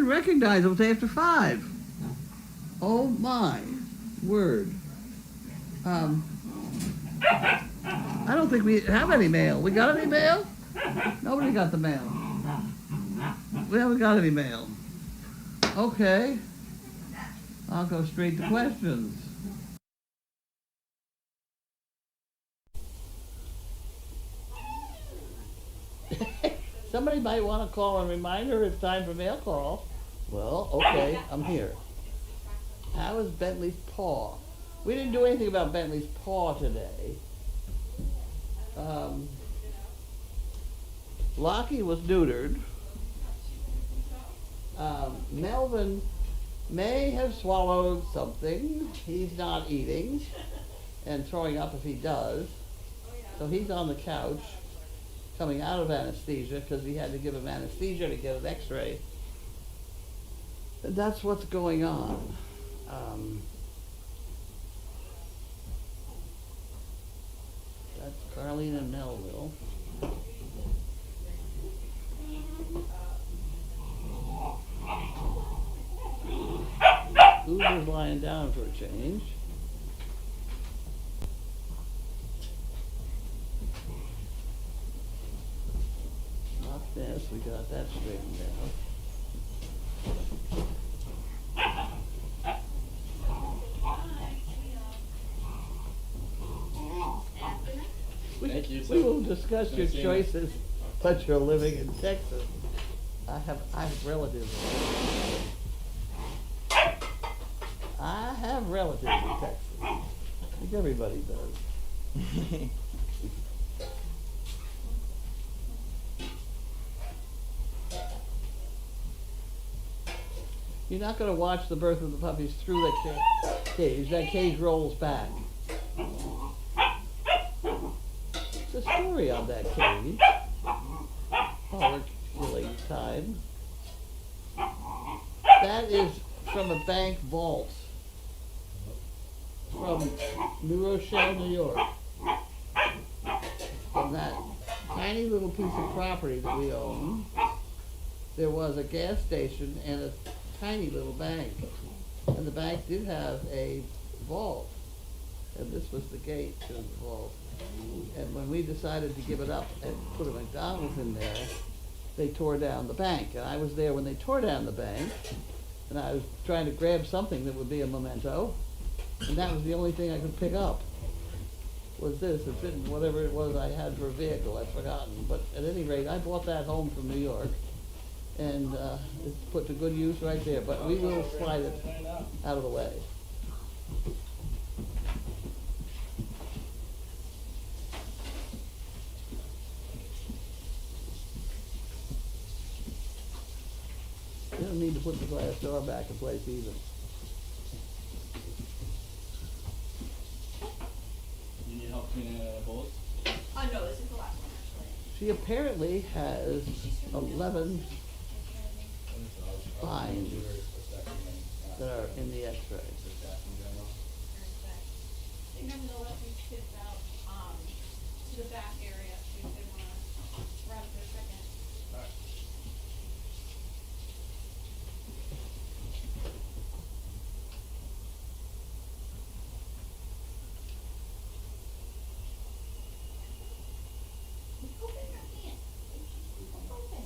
recognize it was after 5. Oh my word. I don't think we have any mail. We got any mail? Nobody got the mail. We haven't got any mail. Okay. I'll go straight to questions. Somebody might want to call and remind her it's time for mail call. Well, okay, I'm here. How is Bentley's paw? We didn't do anything about Bentley's paw today. Lockie was neutered. Melvin may have swallowed something. He's not eating and throwing up if he does. So he's on the couch coming out of anesthesia because he had to give him anesthesia to get an x-ray. And that's what's going on. That's Carlene and Melville. Uber's lying down for a change. Not this, we got that straightened out. Thank you. We will discuss your choices, but you're living in Texas. I have relatives. I have relatives in Texas. I think everybody does. You're not going to watch the birth of the puppies through that cage. That cage rolls back. The story on that cage. Oh, we're killing time. That is from a bank vault from New Rochelle, New York. From that tiny little piece of property that we own, there was a gas station and a tiny little bank. And the bank did have a vault. And this was the gate to the vault. And when we decided to give it up and put a McDonald's in there, they tore down the bank. And I was there when they tore down the bank, and I was trying to grab something that would be a memento, and that was the only thing I could pick up, was this. It didn't, whatever it was I had for a vehicle, I've forgotten. But at any rate, I bought that home from New York, and it's put to good use right there. But we will slide it out of the way. You don't need to put the glass door back in place either. You need help cleaning bullets? No, this is the last one actually. She apparently has 11 finds that are in the x-ray. They're going to let these kids out to the back area if they want to run for a second. All right. Open your hand. Open.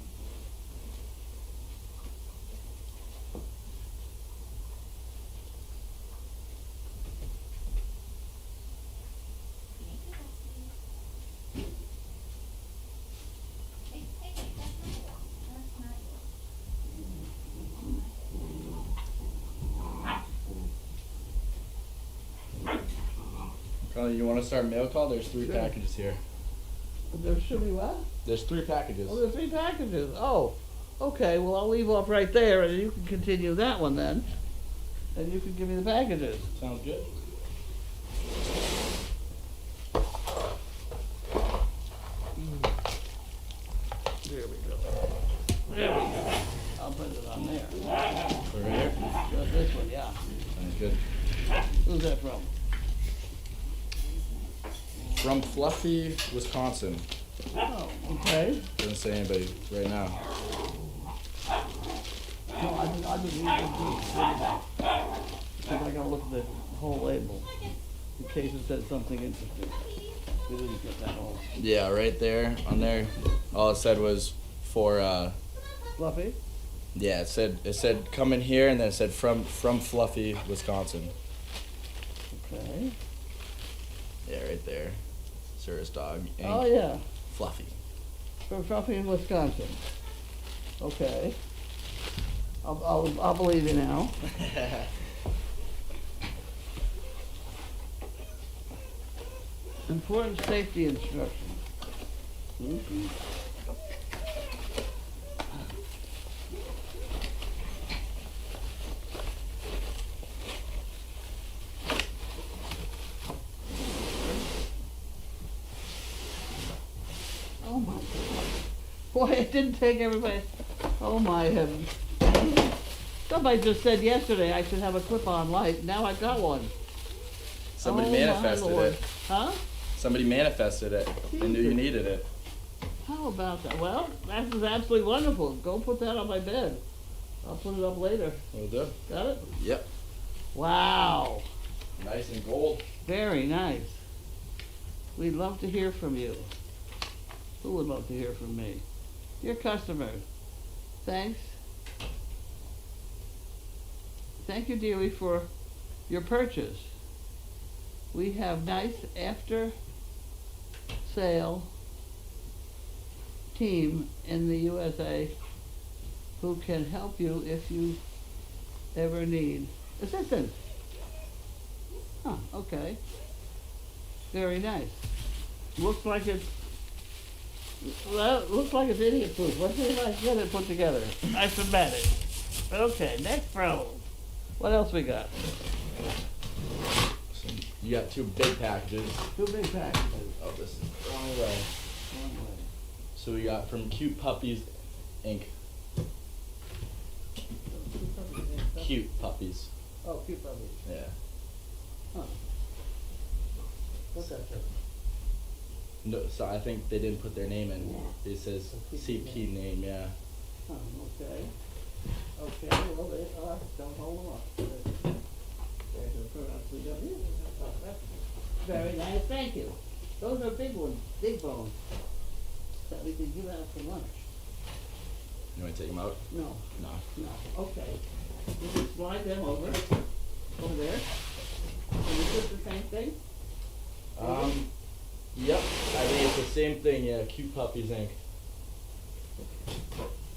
Hey, that's not Carlene, you want to start mail call? There's 3 Sure. packages here. There should be what? There's 3 packages. Oh, there are 3 packages. Oh, okay. Well, I'll leave off right there, and you can continue that one then. And you can give me the packages. Sounds good. There we go. There we go. I'll put it on there. Over here. Just this one, yeah. Sounds good. Who's that from? From Fluffy, Wisconsin. Oh, okay. Doesn't say anybody right now. No, I didn't even do it. Because I gotta look at the whole label, in case it said something interesting. We didn't get that all. Yeah, right there on there. All it said was for Fluffy? yeah, it said come in here, and then it said from Fluffy, Wisconsin. Okay. Yeah, right there. Service dog. Ink. Oh, yeah, Fluffy. from Fluffy in Wisconsin. Okay. I'll believe you now. Important safety instructions. Mhm. Oh my God. Boy, it didn't take everybody. Oh my heavens. Somebody just said yesterday I should have a clip-on light. Now I got one. Somebody Oh, my manifested Lord. it. Huh? Somebody manifested it. They knew you Jesus. needed it. How about that? Well, that is absolutely wonderful. Go put that on my bed. I'll put it up later. Will do. Got it? Yep. Wow. Nice and gold. Very nice. We'd love to hear from you. Who would love to hear from me? Your customers. Thanks. Thank you, dearie, for your purchase. We have nice after sale team in the USA who can help you if you ever need assistance. Huh, okay. Very nice. Looks like it's, well, looks like it's idiot proof. Let's see if I can get it put together. I submit it. Okay, next problem. What else we got? You got 2 big packages. 2 big packages. Oh, this is the wrong way. One way. So we got from Cute Puppies Inc. Cute Puppies. Oh, cute puppies. Yeah. Huh. What's that say? No, so I think they didn't put their name in. It says CP name, yeah. Oh, okay. Okay, well, they are, don't hold them up. There's a pronunciation. Oh, that's very nice, thank you. Those are big ones, big bones, that we could give out for lunch. You want to take them out? No, No. no, okay. You just slide them over there. And is this the same thing? Yep. I think it's the same thing, yeah. Cute Puppies Inc.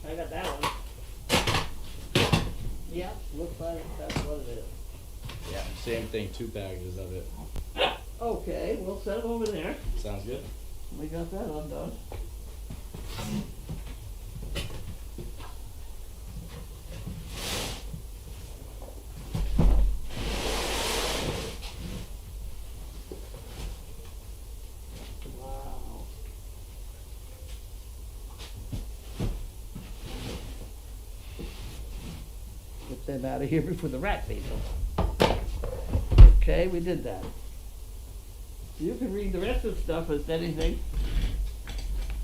I got that one. Yeah, looks like that's what it is. Yeah, same thing. 2 packages of it. Okay, we'll set them over there. Sounds good. We got that undone. Wow. Get them out of here before the rat people. Okay, we did that. You can read the rest of the stuff as anything.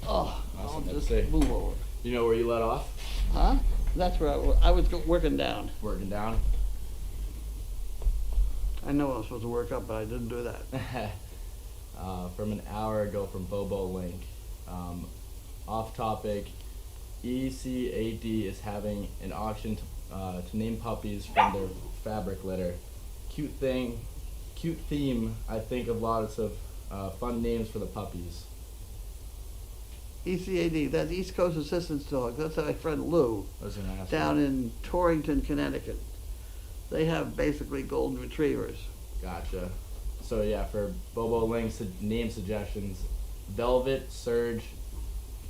Oh, I'll Awesome, just let's see. move over. You know where you let off? Huh? That's where I was working down. Working down. I know I was supposed to work up, but I didn't do that. From an hour ago from Bobo Link. Off topic, ECAD is having an auction to name puppies from their fabric litter. Cute theme, I think, of lots of fun names for the puppies. ECAD, that's East Coast Assistance Dog. That's my friend Lou I was gonna ask down you. in Torrington, Connecticut. They have basically golden retrievers. Gotcha. So yeah, for Bobo Link's name suggestions, Velvet, Surge,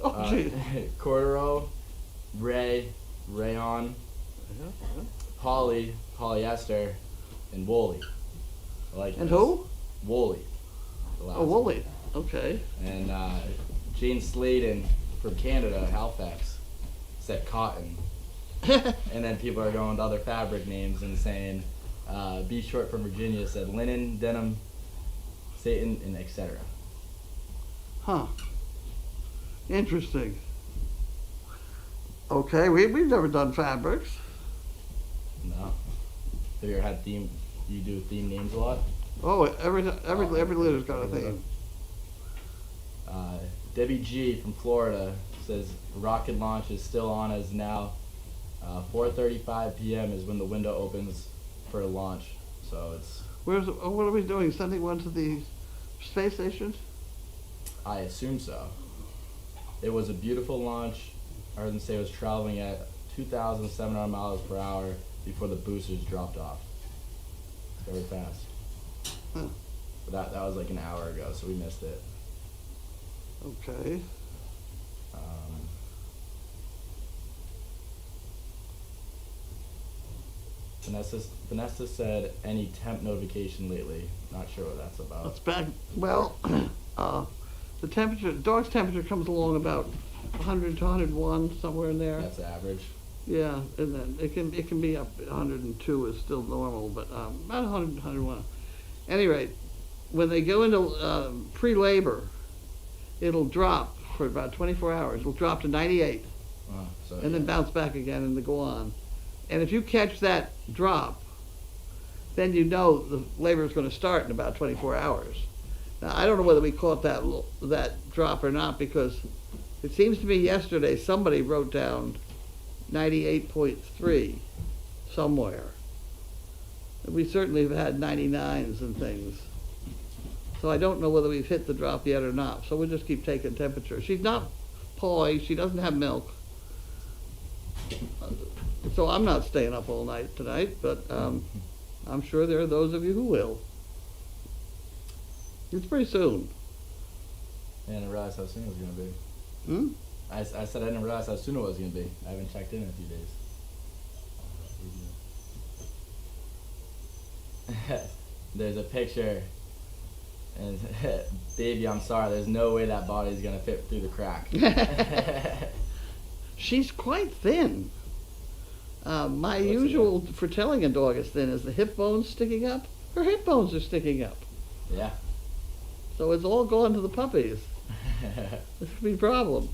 Oh, gee. Cordero, Rayon, Poly, Polyester, and Woolly. I like And this. who? Woolly. the last Oh, one. Wooly. Okay. And Jane Sladen from Canada, Halifax, said cotton. And then people are going to other fabric names and saying, B Short from Virginia said linen, denim, Satan, and etc. Huh. Interesting. Okay, we've never done fabrics. No. Have you ever had you do theme names a lot? Oh, every litter's got a theme. Debbie G from Florida says rocket launch is still on as now. 4:35 p.m. is when the window opens for launch. So it's. What are we doing? Sending one to the space station? I assume so. It was a beautiful launch. I heard them say it was traveling at 2,700 miles per hour before the boosters dropped off. Very fast. Huh. But that was like an hour ago, so we missed it. Okay. Vanessa said any temp notification lately. Not sure what that's about. It's back. Well, the temperature, dog's temperature comes along about 100 to 101, somewhere in there. That's average. Yeah, and then it can be up 102 is still normal, but about 100 to 101. At any rate, when they go into pre-labor, it'll drop for about 24 hours. It'll drop to 98, and then bounce back again and go on. And if you catch that drop, then you know the labor is going to start in about 24 hours. Now, I don't know whether we caught that drop or not, because it seems to me yesterday somebody wrote down 98.3 somewhere. We certainly have had 99s and things. So I don't know whether we've hit the drop yet or not. So we'll just keep taking temperature. She's not poised. She doesn't have milk. So I'm not staying up all night tonight, but I'm sure there are those of you who will. It's pretty soon. I didn't realize how soon it was going to be. Hmm? I said I didn't realize how soon it was going to be. I haven't checked in a few days. There's a picture, and baby, I'm sorry, there's no way that body's going to fit through the crack. She's quite thin. My usual for telling a dog is thin is the hip bones sticking up. Her hip bones are sticking up. Yeah. So it's all gone to the puppies. This could be a problem.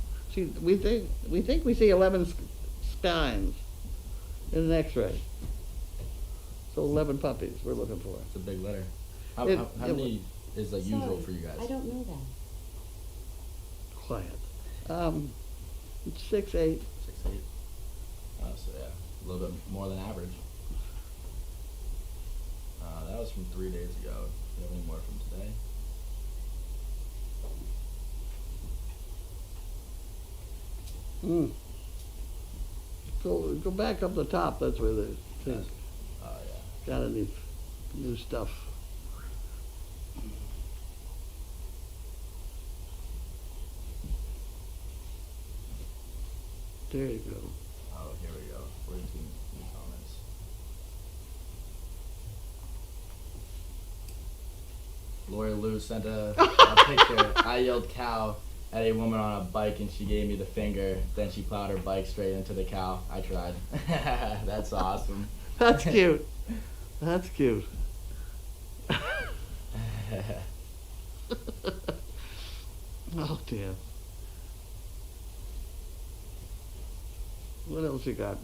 We think we see 11 spines in an X-ray. So 11 puppies we're looking for. It's a big litter. How many is like usual for you guys? I don't know that. Quiet. It's 6, 8. 6, 8. So yeah, a little bit more than average. That was from 3 days ago. Do you have any more from today? Go back up the top. That's where the thing Oh yeah. got any new stuff. There you go. Oh, here we go. 42 new comments. Lori Lou sent a picture. I yelled cow at a woman on a bike and she gave me the finger. Then she plowed her bike straight into the cow. I tried. That's awesome. That's cute. That's cute. Oh dear. What else you got?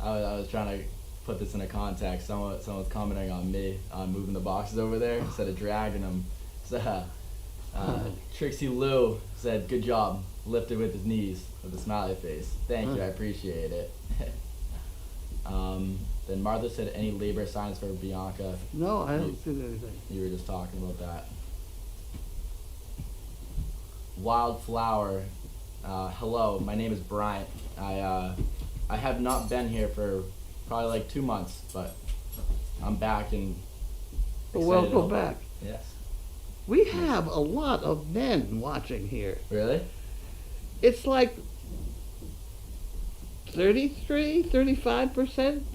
I was trying to put this in a context. Someone was commenting on me on moving the boxes over there instead of dragging them. So, Trixie Lou said, "Good job, lifted with his knees," with a smiley face. Thank you, I appreciate it. Then Martha said, "Any labor signs for Bianca?" No, I haven't seen anything. You were just talking about that. Wildflower. Hello, my name is Bryant. I have not been here for probably like 2 months, but I'm back and Well, excited welcome to- back. Yes. We have a lot of men watching here. Really? It's like 33, 35%.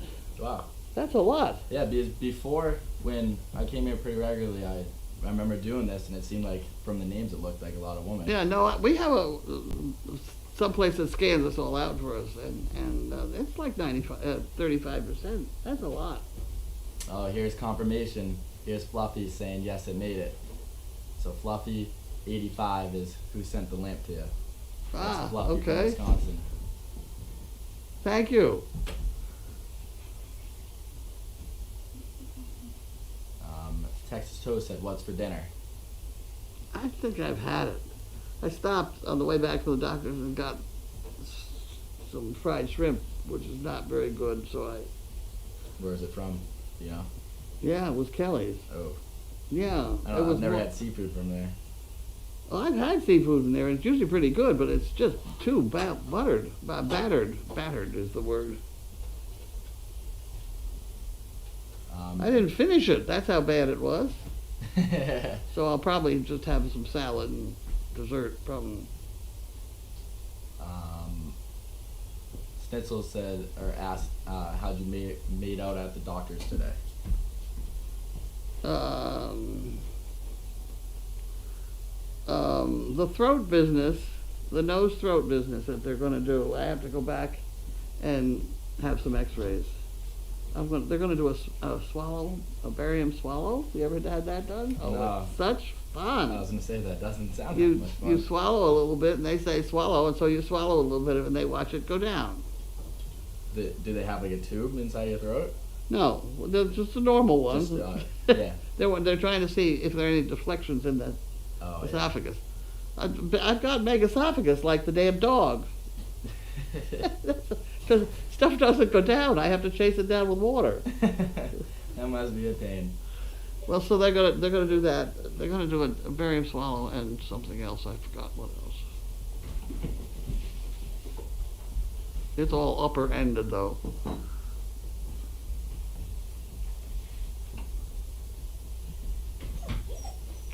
Wow. That's a lot. Yeah, because before, when I came here pretty regularly, I remember doing this, and it seemed like from the names it looked like a lot of women. Yeah, no, we have some place that scans us all out for us, and it's like 35%. That's a lot. Oh, here's confirmation. Here's Fluffy saying, yes, it made it. So Fluffy 85 is who sent the lamp to you. That's Ah, Fluffy from okay. Wisconsin. Thank you. Texas Toast said, "What's for dinner?" I think I've had it. I stopped on the way back from the doctor's and got some fried shrimp, which is not very good, so Where is it from? You know? yeah, it was Kelly's. Oh, Yeah. I've never had seafood from there. Well, I've had seafood in there, and it's usually pretty good, but it's just too battered. Battered is the word. I didn't finish it. That's how bad it was. So I'll probably just have some salad and dessert from. Snitzel said or asked, "How'd you made out at the doctor's today?" The throat business, the nose throat business that they're going to do. I have to go back and have some X-rays. They're going to do a swallow, a barium swallow. You ever had that done? Oh, No. it's such fun. I was gonna say that doesn't sound that You much fun. you swallow a little bit, and they say swallow, and so you swallow a little bit of it, and they watch it go down. Do they have like a tube inside your throat? No, they're just the normal ones. Just, yeah. They're trying to see if there are any deflections in the Oh, yeah. esophagus. I've got megasophagus like the damn dog. Because stuff doesn't go down. I have to chase it down with water. That must be a pain. Well, so they're gonna do that. They're gonna do a barium swallow and something else. I forgot what else. It's all upper ended though.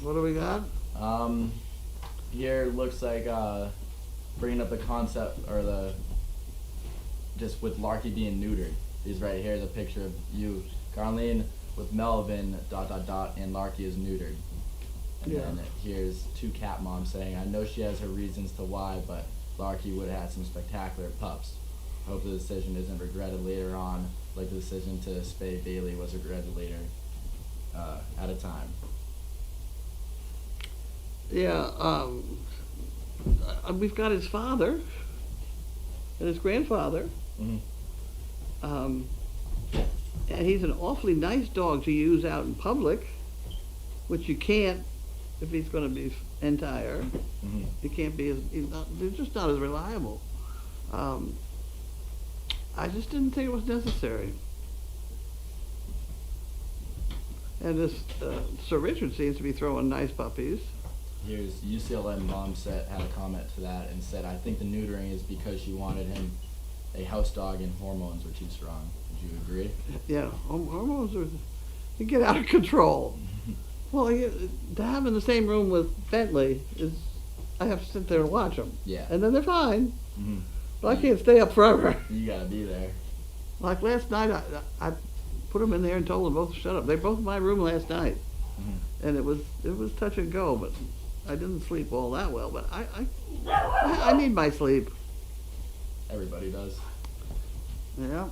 What do we got? Here it looks like bringing up the concept or the just with Larky being neutered. Is right here the picture of you, Carlene, with Melvin ... and Larky is neutered. And Yeah. then here's two cat moms saying, "I know she has her reasons to why, but Larky would have had some spectacular pups. Hope the decision isn't regretted later on, like the decision to spay Bailey was regretted later at a time." Yeah, we've got his father and his grandfather. Mm-hmm. And he's an awfully nice dog to use out in public, which you can't if he's going to be entire. Mm-hmm. He can't be they're just not as reliable. I just didn't think it was necessary. And this Sir Richard seems to be throwing nice puppies. Here's UCLA mom had a comment to that and said, "I think the neutering is because she wanted him a house dog and hormones were too strong." Would you agree? Yeah, hormones they get out of control. Well, to have in the same room with Bentley is, I have to sit there and watch them. Yeah. And then they're fine. Mm-hmm. But I can't stay up forever. You gotta be there. Like last night, I put them in there and told them both to shut up. They were both in my room last night. Mm-hmm. And it was touch and go, but I didn't sleep all that well. But I need my sleep. Everybody does. Yeah.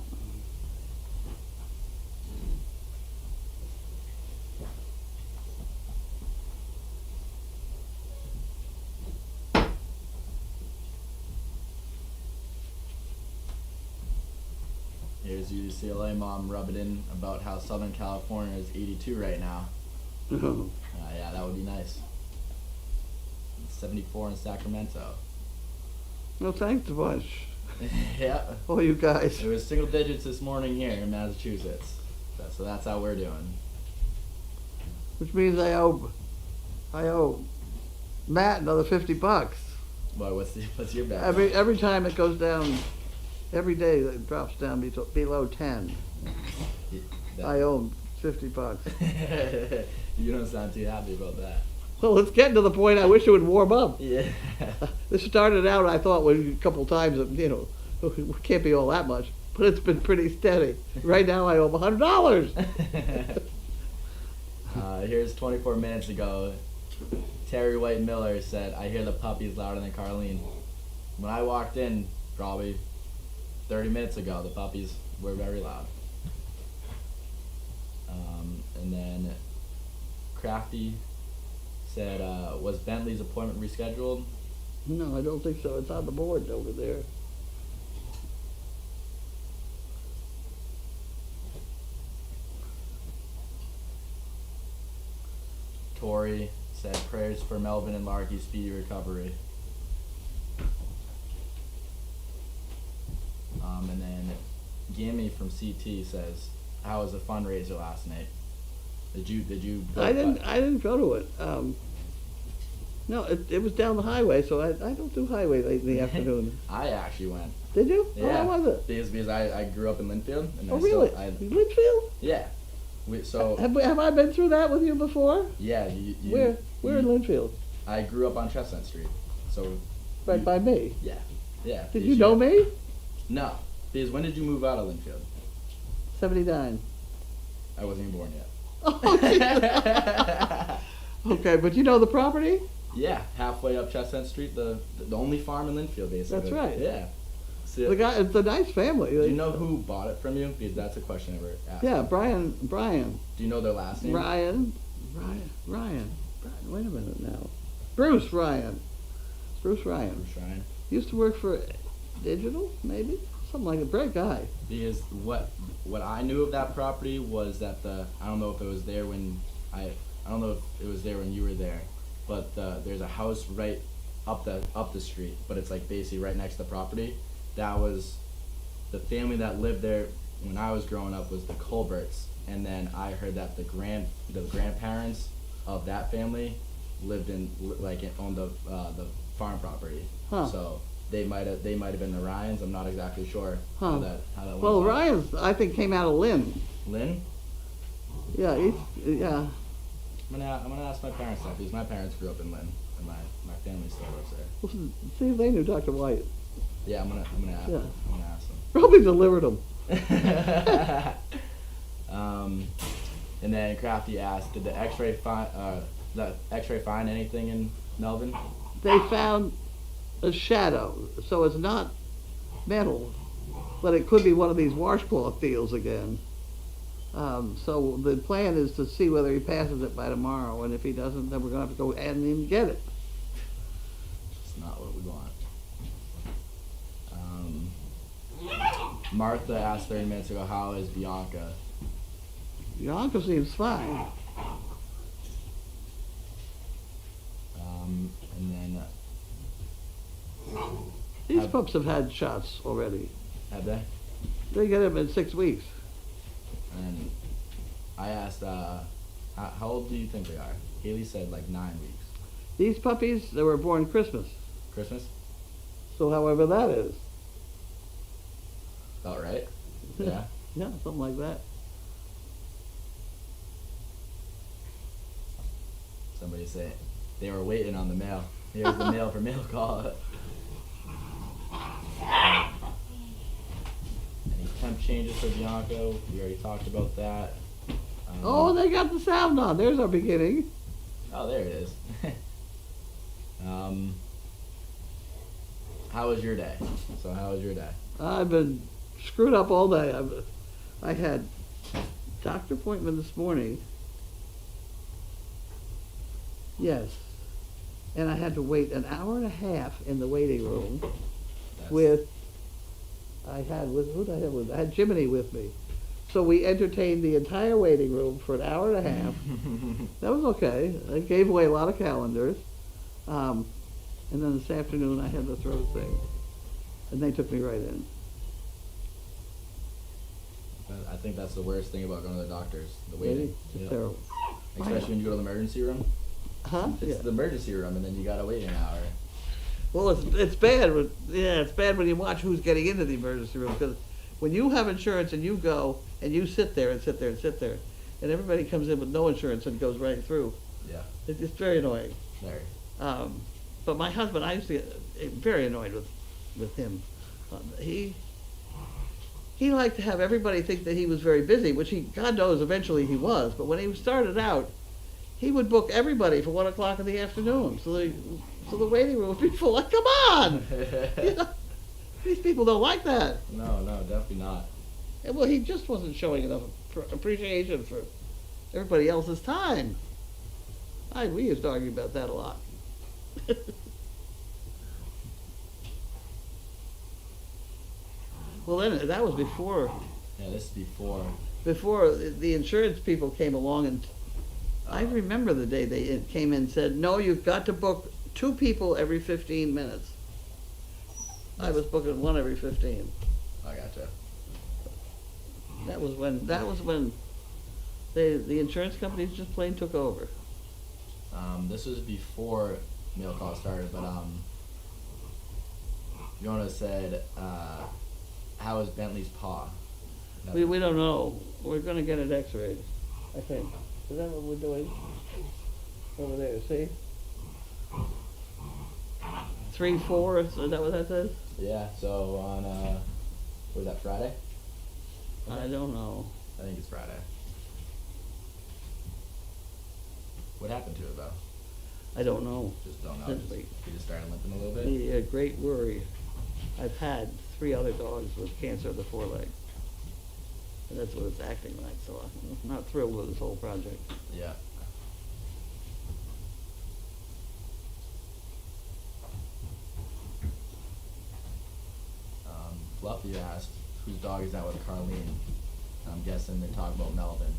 Here's UCLA mom rubbing in about how Southern California is 82 right now. Oh. Yeah, that would be nice. 74 in Sacramento. No thanks a bunch. Yeah. All you guys. It was single digits this morning here in Massachusetts. So that's how we're doing. Which means I owe Matt another $50. Well, what's your bet? Every time it goes down, every day it drops down below 10. I owe him $50. You don't sound too happy about that. Well, it's getting to the point I wish it would warm up. Yeah. This started out, I thought, a couple times, it can't be all that much, but it's been pretty steady. Right now I owe him $100. Here's 24 minutes ago. Terry White Miller said, "I hear the puppies louder than Carlene." When I walked in, probably 30 minutes ago, the puppies were very loud. And then Crafty said, was Bentley's appointment rescheduled? No, I don't think so. It's on the board over there. Tori said, prayers for Melvin and Larky's speedy recovery. And then Gimme from CT says, how was the fundraiser last night? Did you? I didn't go to it. No, it was down the highway, so I don't do highway late in the afternoon. I actually went. Did you? Yeah. Oh, how was it? Because I grew up in Linfield. And Oh, I really? Still, Linfield? yeah. So Have I been through that with you before? yeah. Where in Linfield? I grew up on Chestnut Street. So. Right by me. Yeah. Yeah. Did you know me? No. Because when did you move out of Linfield? 79. I wasn't even born yet. Okay, but you know the property? Yeah, halfway up Chestnut Street, the only farm in Linfield, basically. That's right. Yeah. So, It's a nice family. do you know who bought it from you? Because that's a question I ever asked. Yeah, Bryant. Do you know their last name? Ryan. Wait a minute now. Bruce Ryan. Bruce Ryan. Used to work for Digital, maybe? Something like a great guy. Because what I knew of that property was that I don't know if it was there when I don't know if it was there when you were there, but there's a house right up the street, but it's like basically right next to the property. That was the family that lived there when I was growing up was the Colberts, and then I heard that the grandparents of that family owned the farm property. Huh. So they might have been the Ryans. I'm not exactly sure Huh. how that went. Well, about. Ryan's, I think, came out of Lynn. Lynn? Yeah, yeah. I'm gonna ask my parents that because my parents grew up in Lynn and my family still lives there. Well, see if they knew Dr. White. Yeah, I'm gonna ask. Yeah. I'm gonna ask them. Probably delivered them. And then Crafty asked, did the X-ray find anything in Melvin? They found a shadow, so it's not metal, but it could be one of these washcloth deals again. So the plan is to see whether he passes it by tomorrow, and if he doesn't, then we're gonna have to go and get it. It's not what we want. Martha asked 30 minutes ago, how is Bianca? Bianca seems fine. And then These pups have had shots already. have they? They get them in 6 weeks. And I asked, how old do you think they are? Haley said like 9 weeks. These puppies, they were born Christmas. Christmas? So however that is. About right? Yeah. Yeah, something like that. Somebody said they were waiting on the mail. Here's the mail for mail call. Any temp changes for Bianca? We already talked about that. Oh, they got the sound on. There's our beginning. Oh, there it is. How was your day? So how was your day? I've been screwed up all day. I had doctor appointment this morning. Yes. And I had to wait an hour and a half in the waiting room That's- I had Jiminy with me. So we entertained the entire waiting room for an hour and a half. That was okay. I gave away a lot of calendars. And then this afternoon I had the throat thing. And they took me right in. I think that's the worst thing about going to the doctors, the waiting. It's Yep. terrible. Especially when you go to the emergency room. Huh? It's Yeah. the emergency room, and then you gotta wait an hour. Well, it's bad. It's bad when you watch who's getting into the emergency room, because when you have insurance and you go and you sit there and sit there and sit there, and everybody comes in with no insurance and goes right through. Yeah. It's very annoying. There. But my husband, I used to get very annoyed with him. He liked to have everybody think that he was very busy, which God knows, eventually he was. But when he started out, he would book everybody for 1 o'clock in the afternoon, so the waiting room would be full. Like, come on! You know, these people don't like that. No, definitely not. And, well, he just wasn't showing enough appreciation for everybody else's time. We used to argue about that a lot. Well, then, that was before Yeah, this is before. the insurance people came along, and I remember the day they came in and said, no, you've got to book 2 people every 15 minutes. I was booking 1 every 15. I gotcha. That was when the insurance companies just plain took over. This was before Mail Call started, but Yona said, how is Bentley's paw? We don't know. We're gonna get it x-rayed, I think. Is that what we're doing? Over there, see? 3/4, is that what that says? Yeah, so on, was that Friday? I don't know. I think it's Friday. What happened to it though? I don't know. Just don't know. Simply. He just started limping a little bit? The great worry. I've had 3 other dogs with cancer of the foreleg. And that's what it's acting like, so I'm not thrilled with this whole project. Yeah. Fluffy asked, whose dog is that with Carlene? I'm guessing they're talking about Melvin.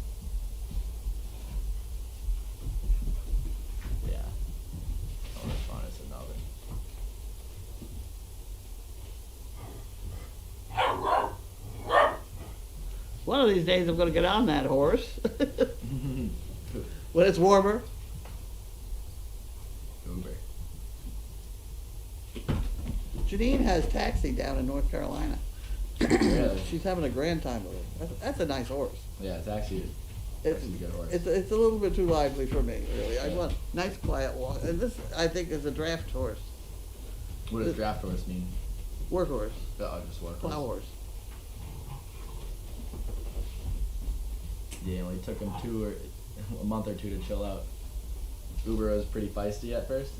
Yeah. I'll respond to Melvin. One of these days I'm gonna get on that horse. When it's warmer. Uber. Janine has taxi down in North Carolina. Really? She's having a grand time with it. That's a nice horse. Yeah, it's actually It's a good horse. it's a little bit too lively for me, really. I Yeah. want nice quiet walk. And this, I think, is a draft horse, What does draft horse mean? work horse, Oh, just work plow horse. Yeah, it only took him a month or 2 to chill out. Uber was pretty feisty at first.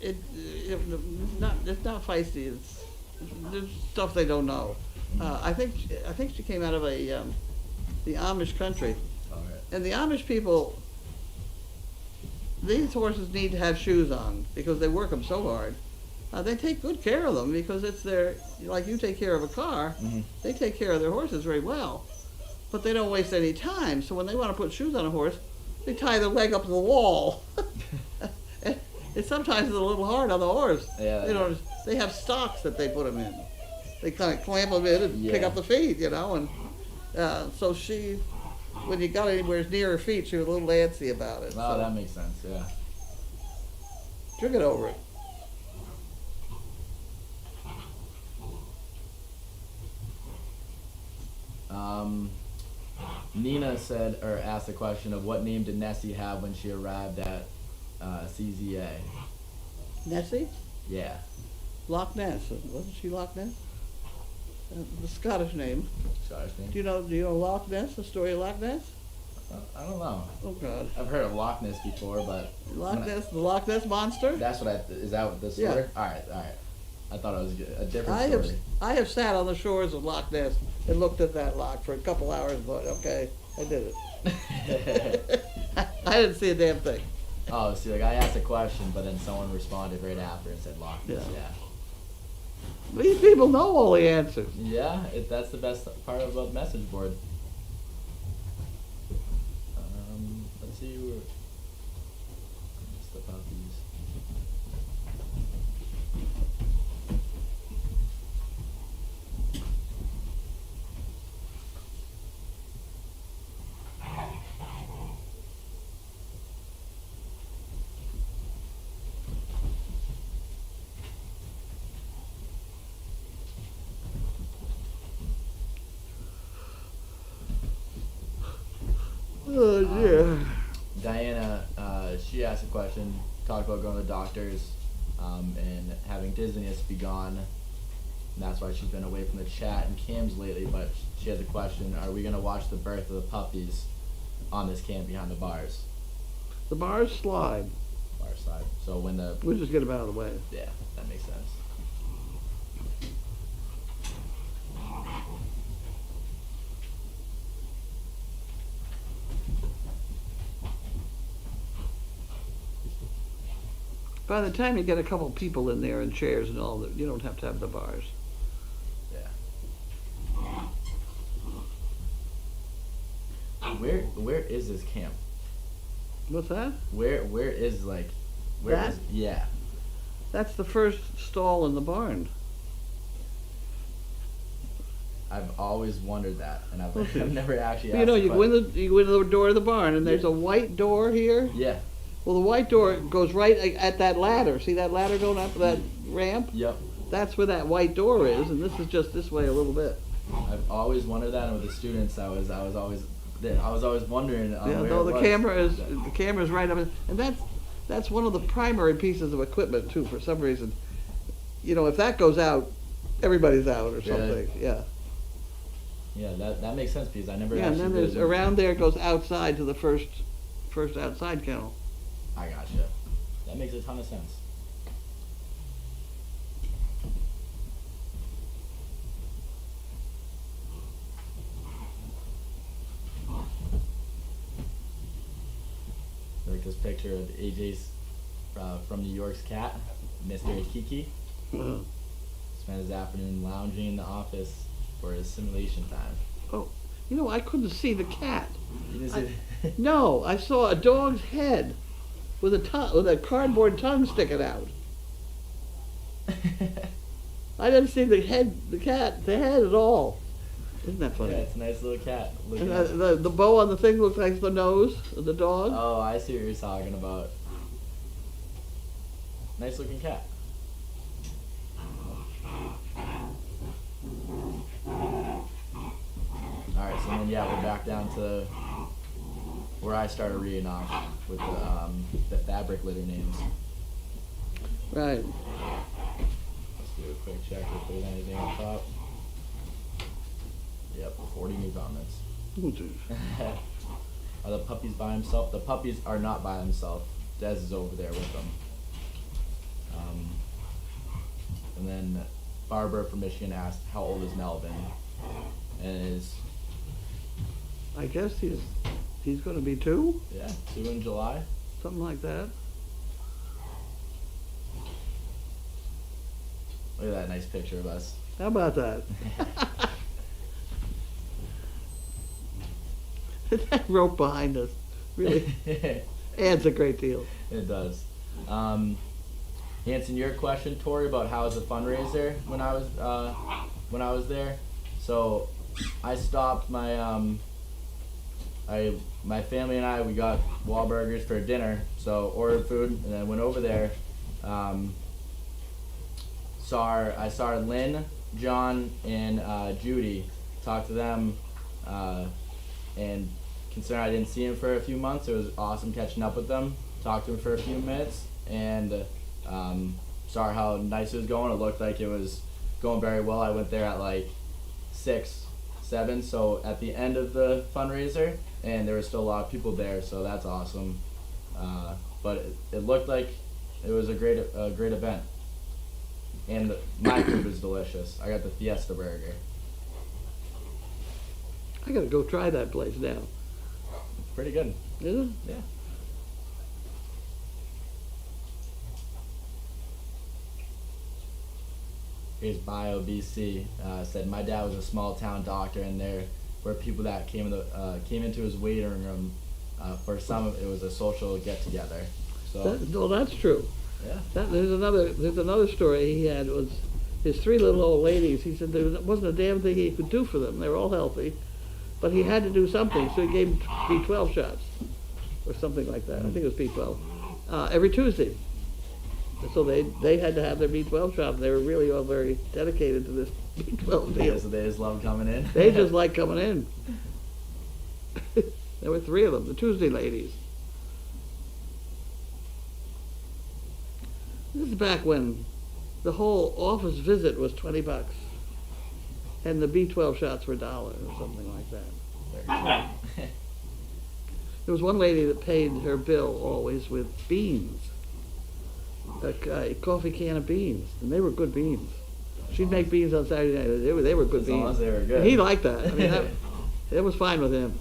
It's not feisty. There's stuff they don't know. I think she came out of the Amish country, Alright. and the Amish people. These horses need to have shoes on because they work them so hard. They take good care of them because it's like you take care of a car, they take care of their horses very well. But they don't waste any time, so when they want to put shoes on a horse, they tie their leg up to the wall. It sometimes is a little hard on the horse. Yeah. They have stocks that they put them in. They kind of clamp them in and pick Yeah. up the feet, and so she, when you got anywhere near her feet, she was a little antsy about it. Oh, so that makes sense, yeah. she'll get over it. Nina said, or asked the question of what name did Nessie have when she arrived at CZA? Nessie? Yeah. Loch Ness. Wasn't she Loch Ness? The Scottish name. Scottish name? Do you know Loch Ness? The story of Loch Ness? I don't know. Oh God. I've heard of Loch Ness before, but Loch Ness, the Loch Ness monster. that's what is that what this Yeah. story? Alright. I thought it was a different story. I have sat on the shores of Loch Ness and looked at that loch for a couple hours and thought, okay, I did it. I didn't see a damn thing. Oh, see, like I asked a question, but then someone responded right after and said Loch Ness. Yeah. Yeah. These people know all the answers. Yeah, that's the best part about the message board. Let's see where. What's the puppies? Oh dear. Diana, she asked a question, talked about going to the doctors, and having dizziness be gone. And that's why she's been away from the chat and cams lately, but she has a question, are we going to watch the birth of the puppies on this cam behind the bars? The bars slide. Bar side. So when the, We'll just get them out of the way. yeah, that makes sense. By the time you get a couple people in there and chairs and all that, you don't have to have the bars. Yeah. Where is this camp? What's that? Where is like where That? is yeah. That's the first stall in the barn. I've always wondered that, and I've, Okay. I've never actually asked. You know, the you go in the door of the barn, and there's Yeah. a white door here. Yeah. Well, the white door goes right at that ladder. See that ladder going up that ramp? Yep. That's where that white door is, and this is just this way a little bit. I've always wondered that, and with the students, I was always wondering Yeah, where no, it the was. camera's right up, and that's one of the primary pieces of equipment too. For some reason, you know, if that goes out, everybody's out or Really? something. Yeah. Yeah, that makes sense because I never Yeah, and actually then there's visited. around there it goes outside to the first outside kennel. I gotcha. That makes a ton of sense. Like this picture of AJ's from New York's cat, Mr. Kiki. Uh, Spent his afternoon lounging in the office for his simulation time. oh, you know, I couldn't see the cat. You didn't see that? No, I saw a dog's head with a cardboard tongue sticking out. I didn't see the head at all. Isn't that Yeah, funny? it's a nice little cat. And Looking at the bow on the thing looks like the nose of the dog. Oh, I see what you're talking about. Nice looking cat. Alright, so then yeah, we're back down to where I started reading off with the fabric litter names. Right. Let's do a quick check if there's anything on top. Yep, 40 new comments. Oh, geez. Are the puppies by himself? The puppies are not by themselves. Des is over there with them. And then Barbara from Michigan asked, how old is Melvin? And is, I guess he's going to be 2, yeah, 2 in July. something like that. Look at that nice picture of us. How about that? That rope behind us really adds a great deal. It does. Answering your question, Tori, about how was the fundraiser when I was there. So I stopped my my family and I, we got Wahlburgers for dinner. So ordered food and then went over there. I saw Lynn, John, and Judy. Talked to them, and considering I didn't see him for a few months, it was awesome catching up with them. Talked to him for a few minutes, and saw how nice it was going. It looked like it was going very well. I went there at like 6, 7, so at the end of the fundraiser, and there were still a lot of people there, so that's awesome. But it looked like it was a great event, and my food was delicious. I got the Fiesta burger. I got to go try that place now. Pretty good. Is it? Yeah. Here's Bio BC. Said my dad was a small town doctor, and there were people that came into his waiting room. For some, it was a social get together. So No, that's true. yeah. There's another story he had was his 3 little old ladies. He said there wasn't a damn thing he could do for them. They were all healthy, but he had to do something, so he gave them B12 shots or something like that. I think it was B12 every Tuesday. So they had to have their B12 shot. They were really all very dedicated to this B12 deal. So they just love coming in. They just like coming in. There were 3 of them, the Tuesday ladies. This is back when the whole office visit was $20, and the B12 shots were $1 or something like that. There was one lady that paid her bill always with beans, a coffee can of beans, and they were good beans. She'd make beans on Saturday night. They were good As beans. long as they were good. And he liked that. I mean, that was fine with him.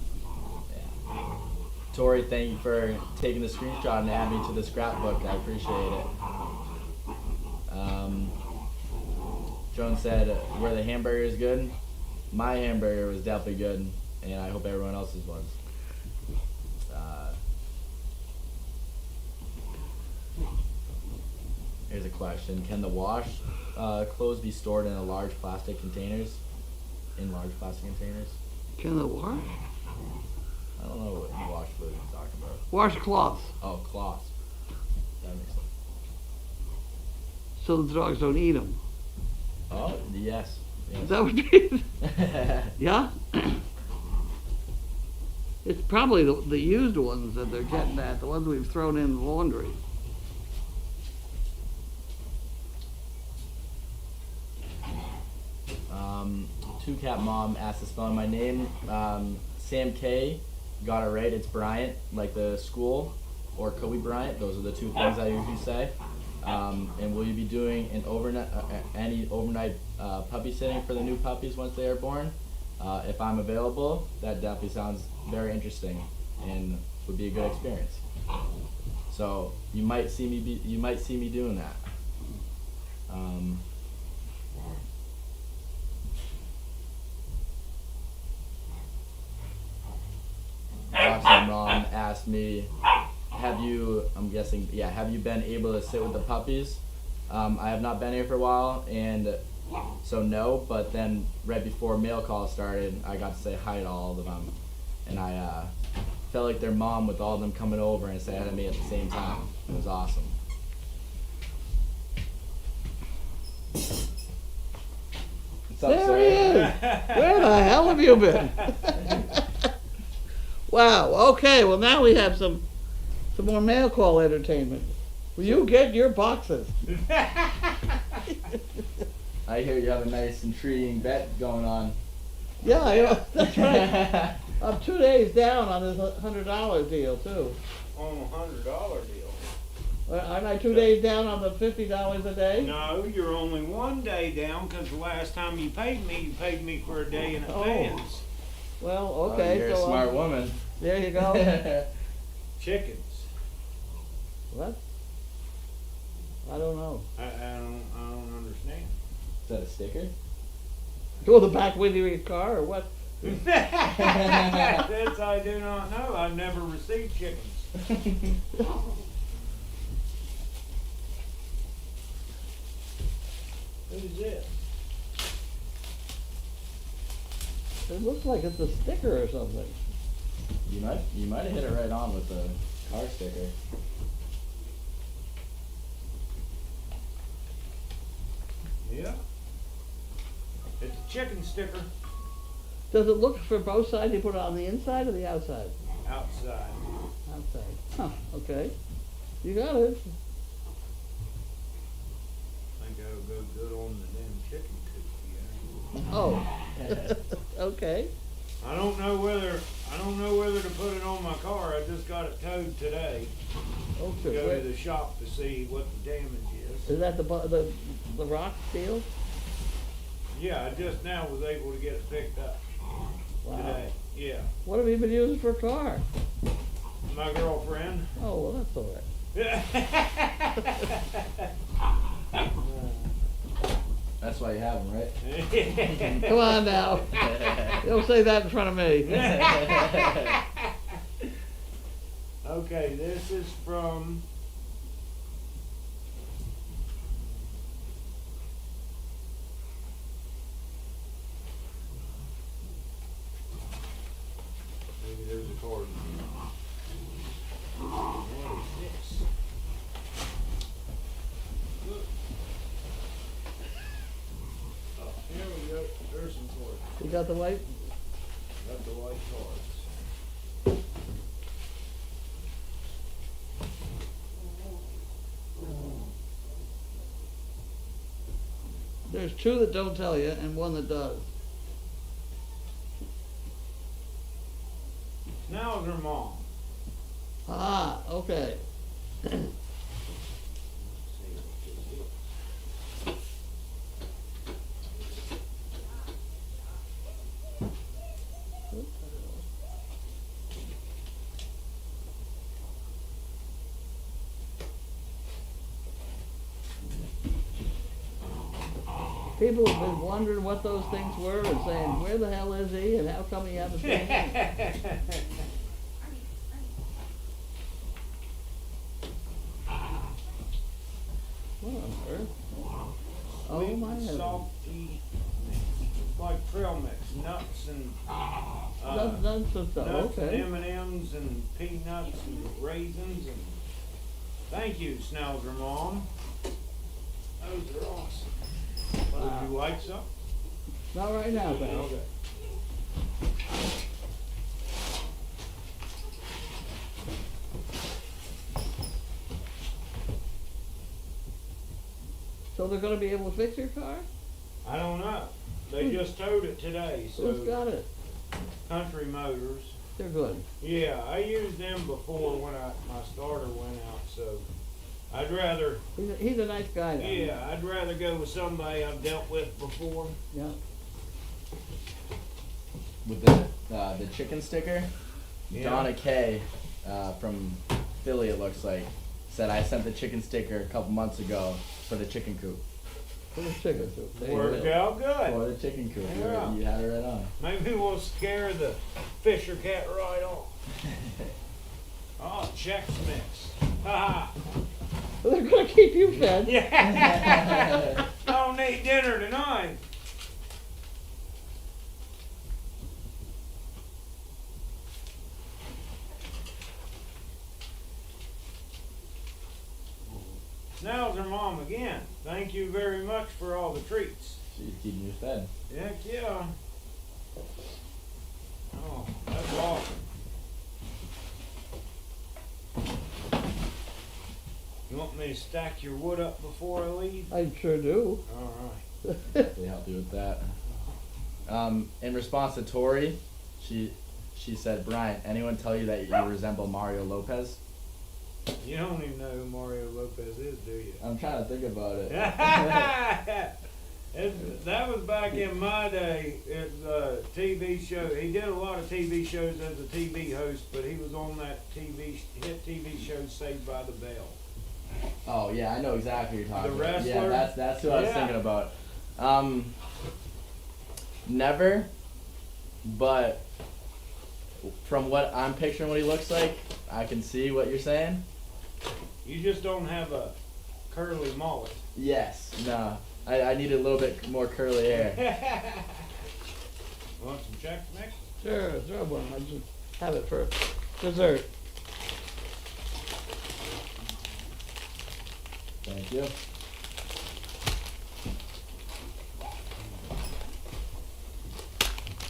Tori, thank you for taking the screenshot and adding me to the scrapbook. I appreciate it. Joan said, were the hamburgers good? My hamburger was definitely good, and I hope everyone else's was. Here's a question. Can the wash clothes be stored in large plastic containers? In large plastic containers? Can the wash? I don't know what wash clothes you're talking about. Washcloths, Oh, cloths. That makes sense. so the dogs don't eat them. Oh, yes. Is that what it is? Yeah? It's probably the used ones that they're getting at, the ones we've thrown in the laundry. Two Cat Mom asked to spell my name. Sam K got it right. It's Bryant, like the school, or Kobe Bryant. Those are the two things I usually say. And will you be doing an any overnight puppy sitting for the new puppies once they are born? If I'm available, that definitely sounds very interesting and would be a good experience. So you might see me doing that. Roxanne Mom asked me, have you been able to sit with the puppies? I have not been here for a while, and so no, but then right before mail call started, I got to say hi to all of them, and I felt like their mom with all of them coming over and saying hi to me at the same time. It was awesome. What's up, There sir? he is. Where the hell have you been? Wow, okay, well now we have some more mail call entertainment. Will you get your boxes? I hear you have a nice intriguing bet going on. Yeah, that's right. I'm 2 days down on this $100 deal too. On a $100 deal. Aren't I 2 days down on the $50 a day? No, you're only 1 day down because the last time you paid me for a day in Oh. advance. Well, Oh, okay, you're a so smart woman. there you go. Chickens. What? I don't know. I don't understand. Is that a sticker? Go the back window of your car or what? This I do not know. I've never received chickens. Who's this? It looks like it's a sticker or something. You might have hit it right on with the car sticker. Yeah. It's a chicken sticker Does it look for both sides? You put it on the inside or the outside? outside. Outside. Huh, okay. You got it. I think that'll go good on the damn chicken cookie. Oh. Okay. I don't know whether to put it on my car. I just got it towed today. Okay. Go Where- to the shop to see what the damage is. Is that the rock deal? Yeah, I just now was able to get it picked up Wow. today. Yeah, What have you been using for a car? my girlfriend. Oh, well, that's all right. That's why you have them, right? Come on now. Don't say that in front of me. Okay, this is from maybe there's a card. What is this? Look. Oh, here we go. There's some cards. You got the white? Got the white cards. There's two that don't tell you and one that does. Now is her mom. Ah, okay. Let's see what this is. People have been wondering what those things were and saying, where the hell is he and how come he hasn't been in? What on earth? Oh Sweet my and heavens. salty, like trail mix, nuts and Nuts and stuff, nuts okay. and M&Ms and peanuts and raisins and. Thank you, Schnauzer Mom. Those are awesome. Wow. Would you like some? Not right now, thanks. Okay. So they're gonna be able to fix your car? I don't know. They just towed it today, Who's so got it? Country Motors. They're good. Yeah, I used them before when my starter went out, so I'd rather, He's a nice guy now. yeah, I'd rather go with somebody I've dealt with before. Yeah. With the chicken sticker, Yeah. Donna Kay from Philly, it looks like, said I sent the chicken sticker a couple months ago for the chicken coop. For the chicken soup. There you Worked go. out good. For the chicken coop. Yeah. You had it right on. Maybe we'll scare the Fisher cat right off. Oh, Chex Mix. Ha They're gonna keep you fed. Yeah. I don't need dinner tonight. Schnauzer Mom again. Thank you very much for all the treats. She's keeping you fed. Heck yeah. Oh, that's awesome. You want me to stack your wood up before I leave? I sure do. All They helped you with that. In response to Tori, she said, Bryant, anyone tell you that you resemble Mario Lopez? right. You don't even know who Mario Lopez is, do you? I'm trying to think about it. That was back in my day. It's a TV show. He did a lot of TV shows as a TV host, but he was on that hit TV show Saved by the Bell. Oh yeah, I know exactly what you're talking The about. Yeah, wrestler? that's who I was Yeah. thinking about. Never, but from what I'm picturing what he looks like, I can see what you're saying. You just don't have a curly mullet. Yes, no. I need a little bit more curly hair. Want some Chex Mix? Sure, throw one. I just have it for dessert. Thank you.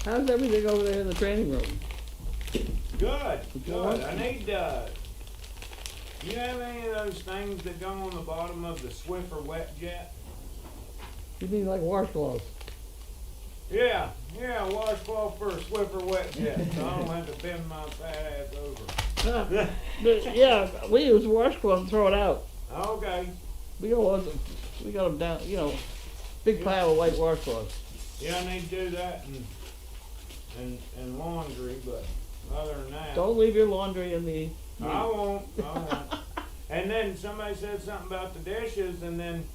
How's everything over there in the training room? Good, Good. good. I need, you have any of those things that go on the bottom of the Swiffer wet jet? You mean like washcloths? Yeah, washcloth for a Swiffer wet jet, so I don't have to bend my fat ass over. Yeah, we use washcloths and throw it out. Okay, We got them down, big pile of white washcloths. yeah, I need to do that and laundry, but other than that. Don't leave your laundry in the. I won't. And then somebody said something about the dishes, and then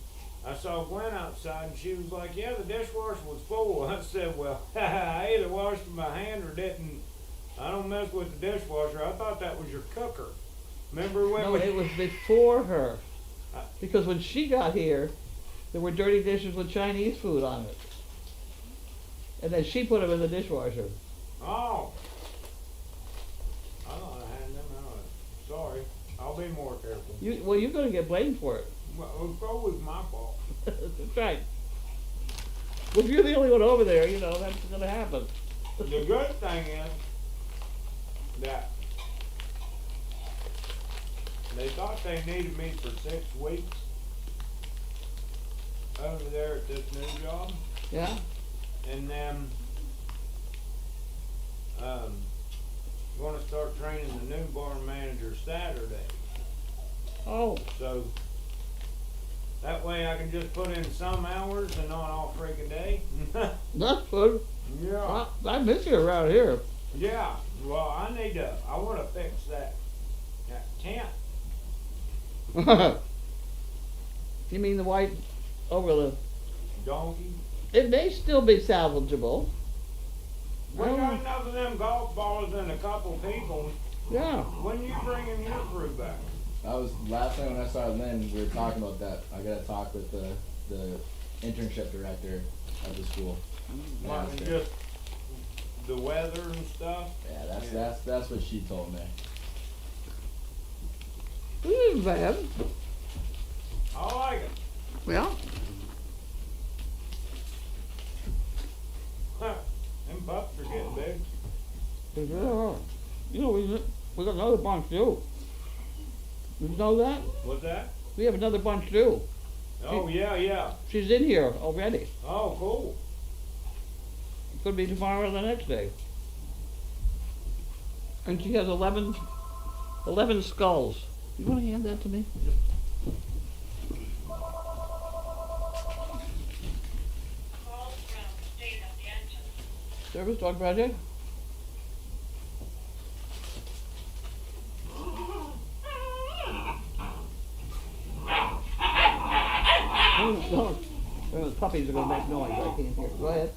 I saw Gwen outside, and she was like, yeah, the dishwasher was full. I said, well, I either washed it by hand or didn't. I don't mess with the dishwasher. I thought that was your cooker. Remember when No, we... it was before her. Because when she got here, there were dirty dishes with Chinese food on it. And then she put them in the dishwasher. Oh. I thought I had them out. Sorry. I'll be more careful. You're going to get blamed for it. Well, it's always my fault. That's right. Well, if you're the only one over there, that's going to happen. The good thing is that they thought they needed me for 6 weeks over there at this new job, Yeah? and then going to start training the new bar manager Saturday. Oh, So that way I can just put in some hours and not all freaking day. that's good. Yeah. I miss you around here. Yeah. Well, I want to fix that tent. You mean the white over the donkey. It may still be salvageable. We got enough of them golf balls and a couple people. Yeah. When you bringing your crew back? I was last night when I saw Lynn, we were talking about that. I gotta talk with the internship director of the school. And Like ask her. just the weather and stuff? Yeah, that's what she told me. It isn't bad. I like it. Well, Huh. Them pups are getting big. you know, we got another bunch too. Did you know that? What's that? We have another bunch too. Oh, yeah. She's in here already. Oh, cool. It could be tomorrow or the next day. And she has 11 skulls. You want to hand that to me? Call from state of the engine. Service dog project? Oh, the puppies are going to make noise. I can't hear. Go ahead.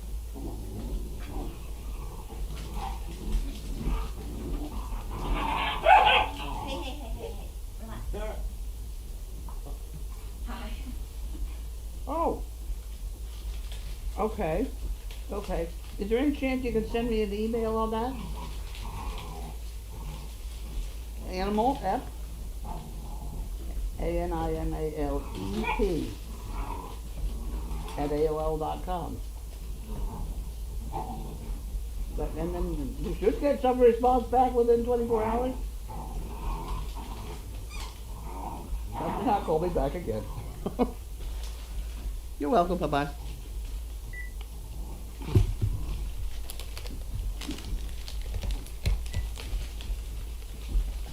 Hey, relax. Hi. Oh. Okay. Okay. Is there any chance you can send me an email on that? Animal, F. ANIMALET at AOL.com. And then you should get some response back within 24 hours. If not, call me back again. You're welcome. Bye-bye.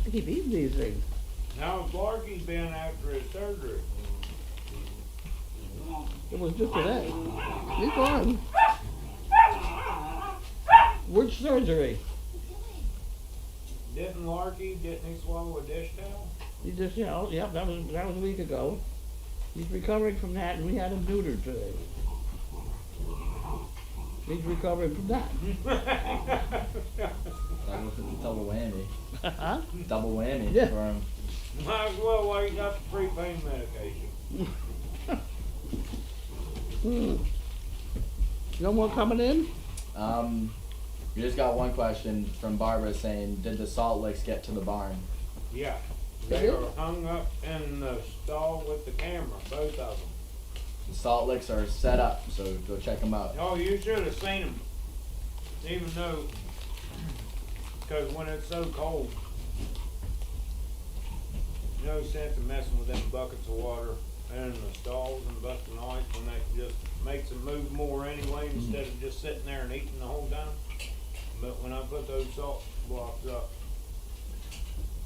I keep eating these things. How's Larky's been after his surgery? It was just today. He's fine. Which surgery? Didn't he swallow a dish towel? He just, that was a week ago. He's recovering from that, and we had him neutered today. He's recovering from that. Double whammy. Huh? Double whammy Yeah. for him. Might as well while you got the free pain medication. No more coming in? We just got one question from Barbara saying, did the salt licks get to the barn? Yeah. They They did? are hung up in the stall with the camera, both of them. The salt licks are set up, so go check them out. Oh, you should have seen them. Even though, because when it's so cold, no sense in messing with them buckets of water and the stalls and busting ice when that just makes them move more anyway instead of just sitting there and eating the whole time. But when I put those salt blocks up,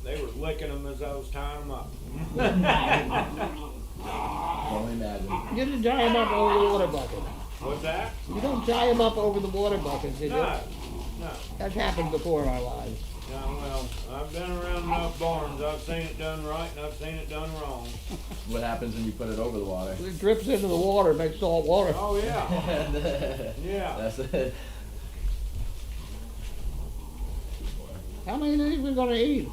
they were licking them as I was tying them up. Only imagine. You didn't tie him up over the water bucket. What's that? You don't tie him up over the water bucket, did you? No. That's happened before in our lives. No, well, I've been around enough barns. I've seen it done right and I've seen it done wrong. What happens when you put it over the water? It drips into the water, makes salt water. Oh, yeah. Yeah. That's it. How many are we gonna eat?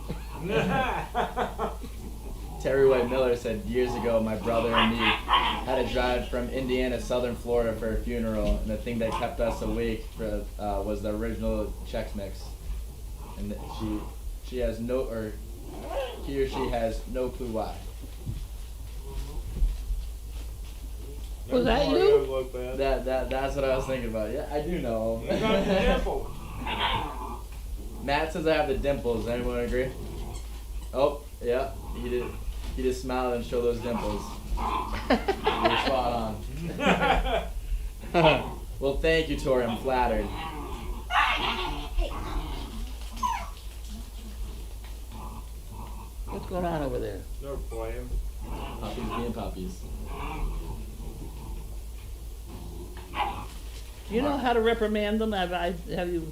Terry White Miller said years ago, my brother and me had to drive from Indiana to Southern Florida for a funeral, and the thing that kept us awake for, was the original Chex Mix. And she has no, or he or she has no clue why. Was that Them you? Oreos look bad. That's what I was thinking about. Yeah, I do know. You got the dimple. Matt says I have the dimples. Anyone agree? Oh, yeah, he did. He just smiled and showed those dimples. You're spot on. Well, thank you, Tori. I'm flattered. What's going on over there? They're playing. Puppies being puppies. Do you know how to reprimand them? Have you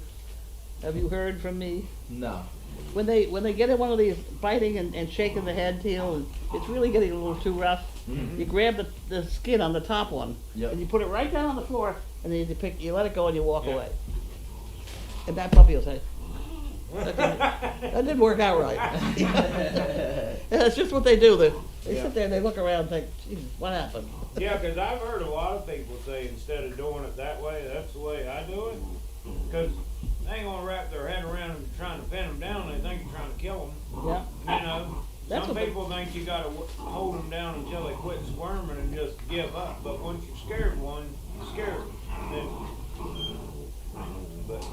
heard from me? No. When they get in one of these biting and shaking the head deal, and it's really getting a little too rough. Mhm. You grab the skin on the top one, Yep. and you put it right down on the floor, and then you let it go and you walk Yeah. away. And that puppy will say, that didn't work out right. And that's just what they do. They Yeah. sit there and they look around and think, Jesus, what happened? Yeah, 'cause I've heard a lot of people say instead of doing it that way, that's the way I do it. 'Cause they ain't gonna wrap their head around and trying to pin them down. They think you're trying to kill them. Yeah. You know, That's some what people think you gotta hold them down until they quit squirming and just give up. But once you're scared one, you're scared. But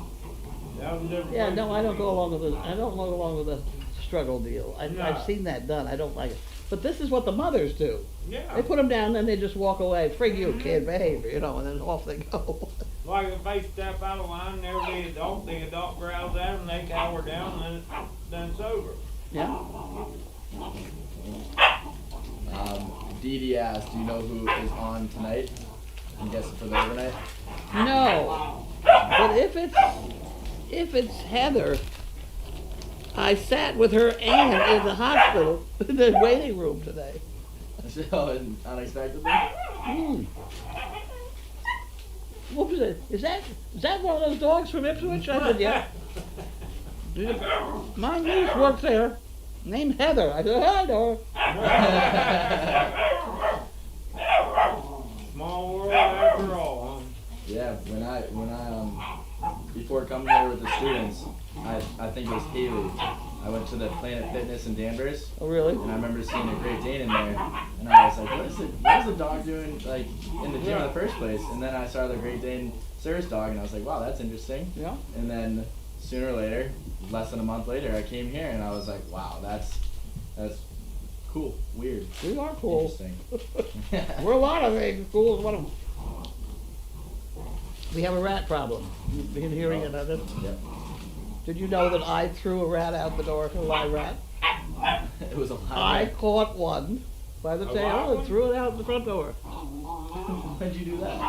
that was a different. Yeah, way no, for I don't me. go along with the, I don't go along with the struggle deal. No. I've seen that done. I don't like it. But this is what the mothers do. Yeah. They put them down, then they just walk away. Frig you, kid, behave, you know, and then off they go. Like if they step out of line, there the adult growls at them, they cower down, then it's over. Yeah. Dee Dee asked, do you know who is on tonight? I'm guessing for the overnight. No. But if it's Heather, I sat with her aunt in the hospital in the waiting room today. So unexpectedly. Hmm. What was it? Is that one of those dogs from Ipswich? I said, yeah. My niece works there, named Heather. I said, I know her. Small world after all, Yeah, when I before coming here with the students, I think it was Haley. I went to the Planet Fitness in Danvers, Oh, really? and I remember seeing a Great Dane in there, and I was like, what is the dog doing like in the gym in the first place? And then I saw the Great Dane service dog, and I was like, wow, that's interesting. Yeah. And then sooner or later, less than a month later, I came here, and I was like, wow, that's cool, weird, We are cool. interesting. We're a lot of things. Cool is one of them. We have a rat problem. You've been hearing it, haven't you? Yep. Did you know that I threw a rat out the door, a live rat? It was a lot. I caught one by the A tail live and one? threw it out the front door. When'd you do that?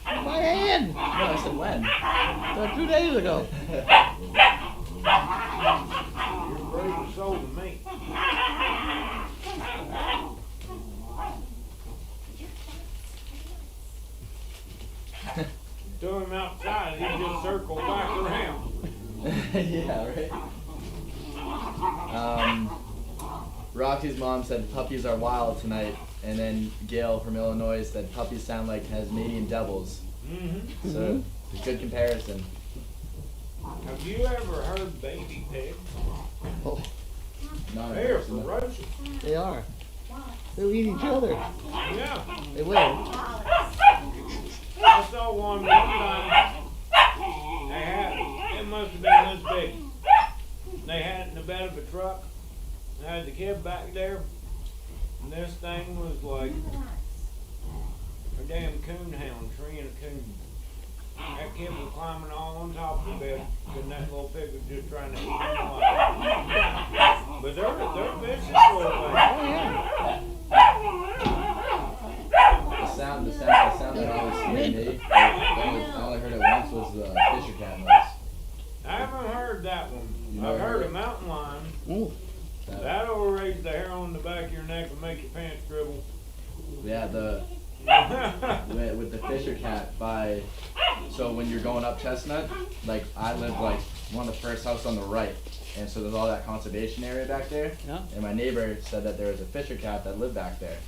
My hand! No, I said when. 2 days ago. you're brave soul to me. Threw him outside, he just circled back around. Yeah, right. Roxy's mom said puppies are wild tonight, and then Gail from Illinois said puppies sound like Tasmanian devils. Mm-hmm. So, it's a good comparison. Have you ever heard baby pigs? Oh, Not They're unfortunate. ferocious. they are. They'll eat each other. Yeah. They will. I saw one time. They had, it must have been this big. They had it in the bed of a truck. They had the kid back there. And this thing was like a damn coon hound treeing a coon. That kid was climbing all on top of the bed, and that little pig was just trying to eat him alive. But they're vicious little things. The sound that always scared me. I only heard it once was the Fisher cat noise. I haven't heard that one. You I've never heard heard a mountain lion. Ooh. That'll raise the hair on the back of your neck and make your pants dribble. Yeah, with the Fisher cat so when you're going up Chestnut, like I live like one of the first houses on the right, and so there's all that conservation area back there. Yeah. And my neighbor said that there was a Fisher cat that lived back there,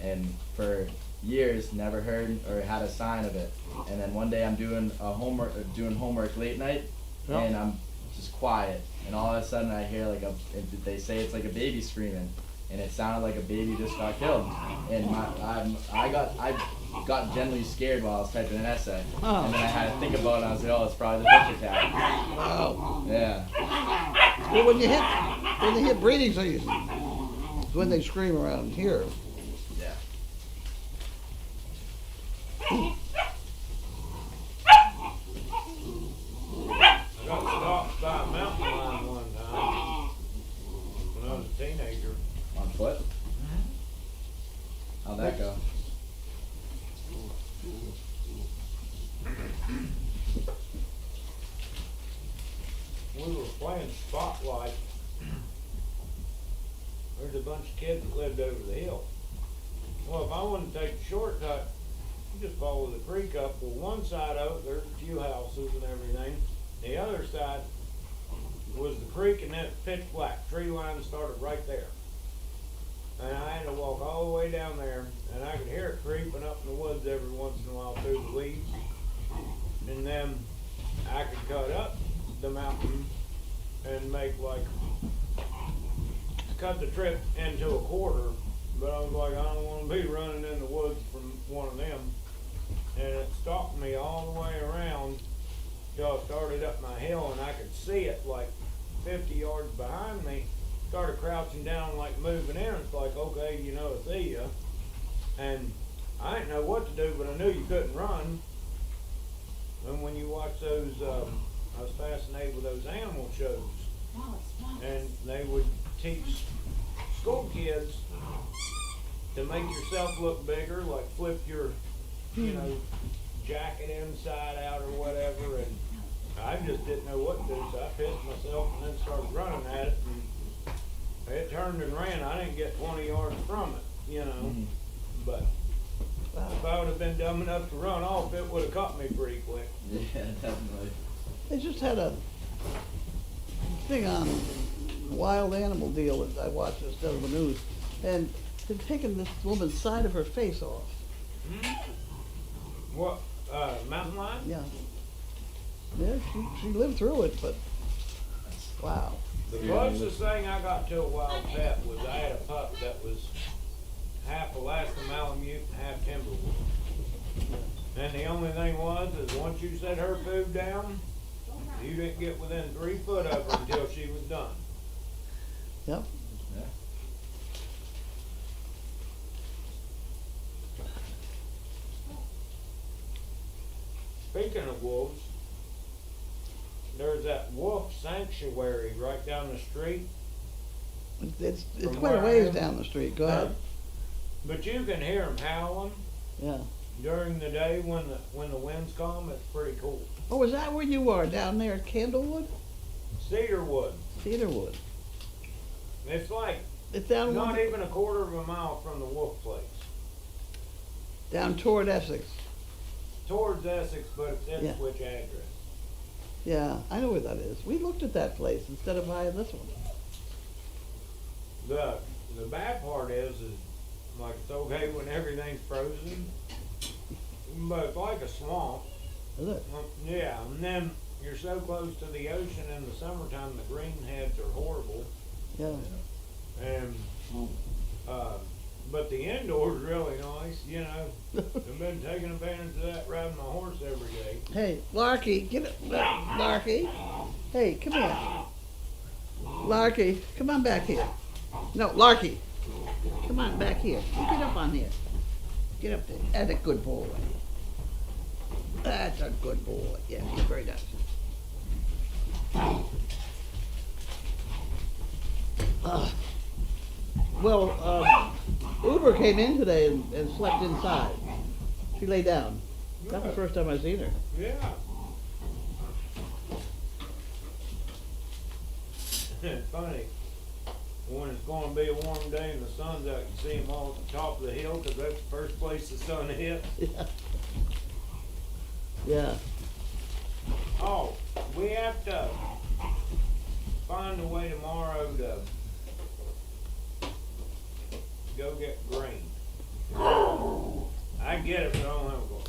and for years never heard or had a sign of it. And then one day I'm doing homework late night, Yeah. and I'm just quiet, and all of a sudden I hear they say it's like a baby screaming, and it sounded like a baby just got killed. And I got genuinely scared while I was typing an essay, Oh. and then I had to think about it. I was like, oh, it's probably the Fisher cat. Wow. Yeah. Well, when they hit breeding season, it's when they scream around here. Yeah. I got stopped by a mountain lion one time when I was a teenager. On foot. How'd that go? We were playing Spotlight. There's a bunch of kids that lived over the hill. Well, if I wanted to take the shortcut, you just follow the creek up. Well, one side of it, there's a few houses and everything. The other side was the creek, and then it's pitch black. Tree line started right there. And I had to walk all the way down there, and I could hear it creeping up in the woods every once in a while through the weeds. And then I could cut up the mountain and make cut the trip into a quarter. But I was like, I don't want to be running in the woods from one of them. And it stalked me all the way around till I started up my hill, and I could see it 50 yards behind me. Started crouching down, moving in. It's like, okay, I see ya. And I didn't know what to do, but I knew you couldn't run. And when you watch those, I was fascinated with those animal shows. And they would teach school kids to make yourself look bigger, flip your, jacket inside out or whatever. And I just didn't know what to do, so I pissed myself and then started running at it. And it turned and ran. I didn't get 20 yards from it, But if I would have been dumb enough to run off, it would have caught me pretty quick. Yeah, definitely. They just had a thing on wild animal deal that I watched instead of the news, and they'd taken this woman's side of her face off. What, mountain lion? Yeah. Yeah, she lived through it, but wow. The closest thing I got to a wild pet was I had a pup that was half Alaska Malamute and half Timberwolf. And the only thing was, is once you set her food down, you didn't get within 3 foot of her until she was done. Yep. Yeah. Speaking of wolves, there's that wolf sanctuary right down the street. It's From quite a where I ways am. down the street. Go ahead. But you can hear them howling Yeah. during the day when the winds come. It's pretty cool. Oh, is that where you are, down there at Candlewood? Cedarwood. Cedarwood. It's It's down not even a quarter of a mile from the wolf place. down toward Essex. Towards Essex, but it's Yeah. Ipswich address. Yeah, I know where that is. We looked at that place instead of buying this one. The bad part is it's okay when everything's frozen, but it's like a swamp. Is it? Yeah, and then you're so close to the ocean in the summertime, the greenheads are horrible. Yeah. And but the indoors really nice, I've been taking advantage of that riding my horse every day. Hey, Larky, get it, Larky. Hey, come here. Larky, come on back here. No, Larky, come on back here. You get up on here. Get up there. That's a good boy. That's a good boy. Yeah, he's very nice. Uber came in today and slept inside. She lay down. That's the first time I've seen her. Yeah. It's funny. When it's going to be a warm day and the sun's out, you see them all at the top of the hill because that's the first place the sun hits. Yeah. Yeah. Oh, we have to find a way tomorrow to go get grain. I get it, but I don't have a car.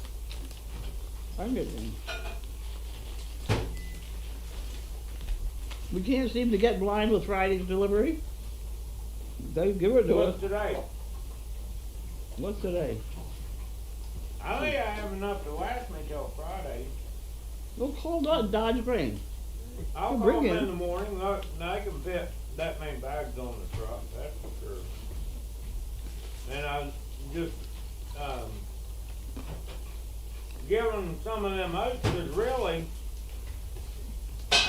I'm getting. We can't seem to get blind with Friday's delivery. They give it to us. What's today? What's today? I think I have enough to last me till Friday. We'll call Dodge Grain. I'll We'll call bring them it. in the morning. Look, I can fit that many bags on the truck, that's for sure. And I just, giving some of them oats, because really,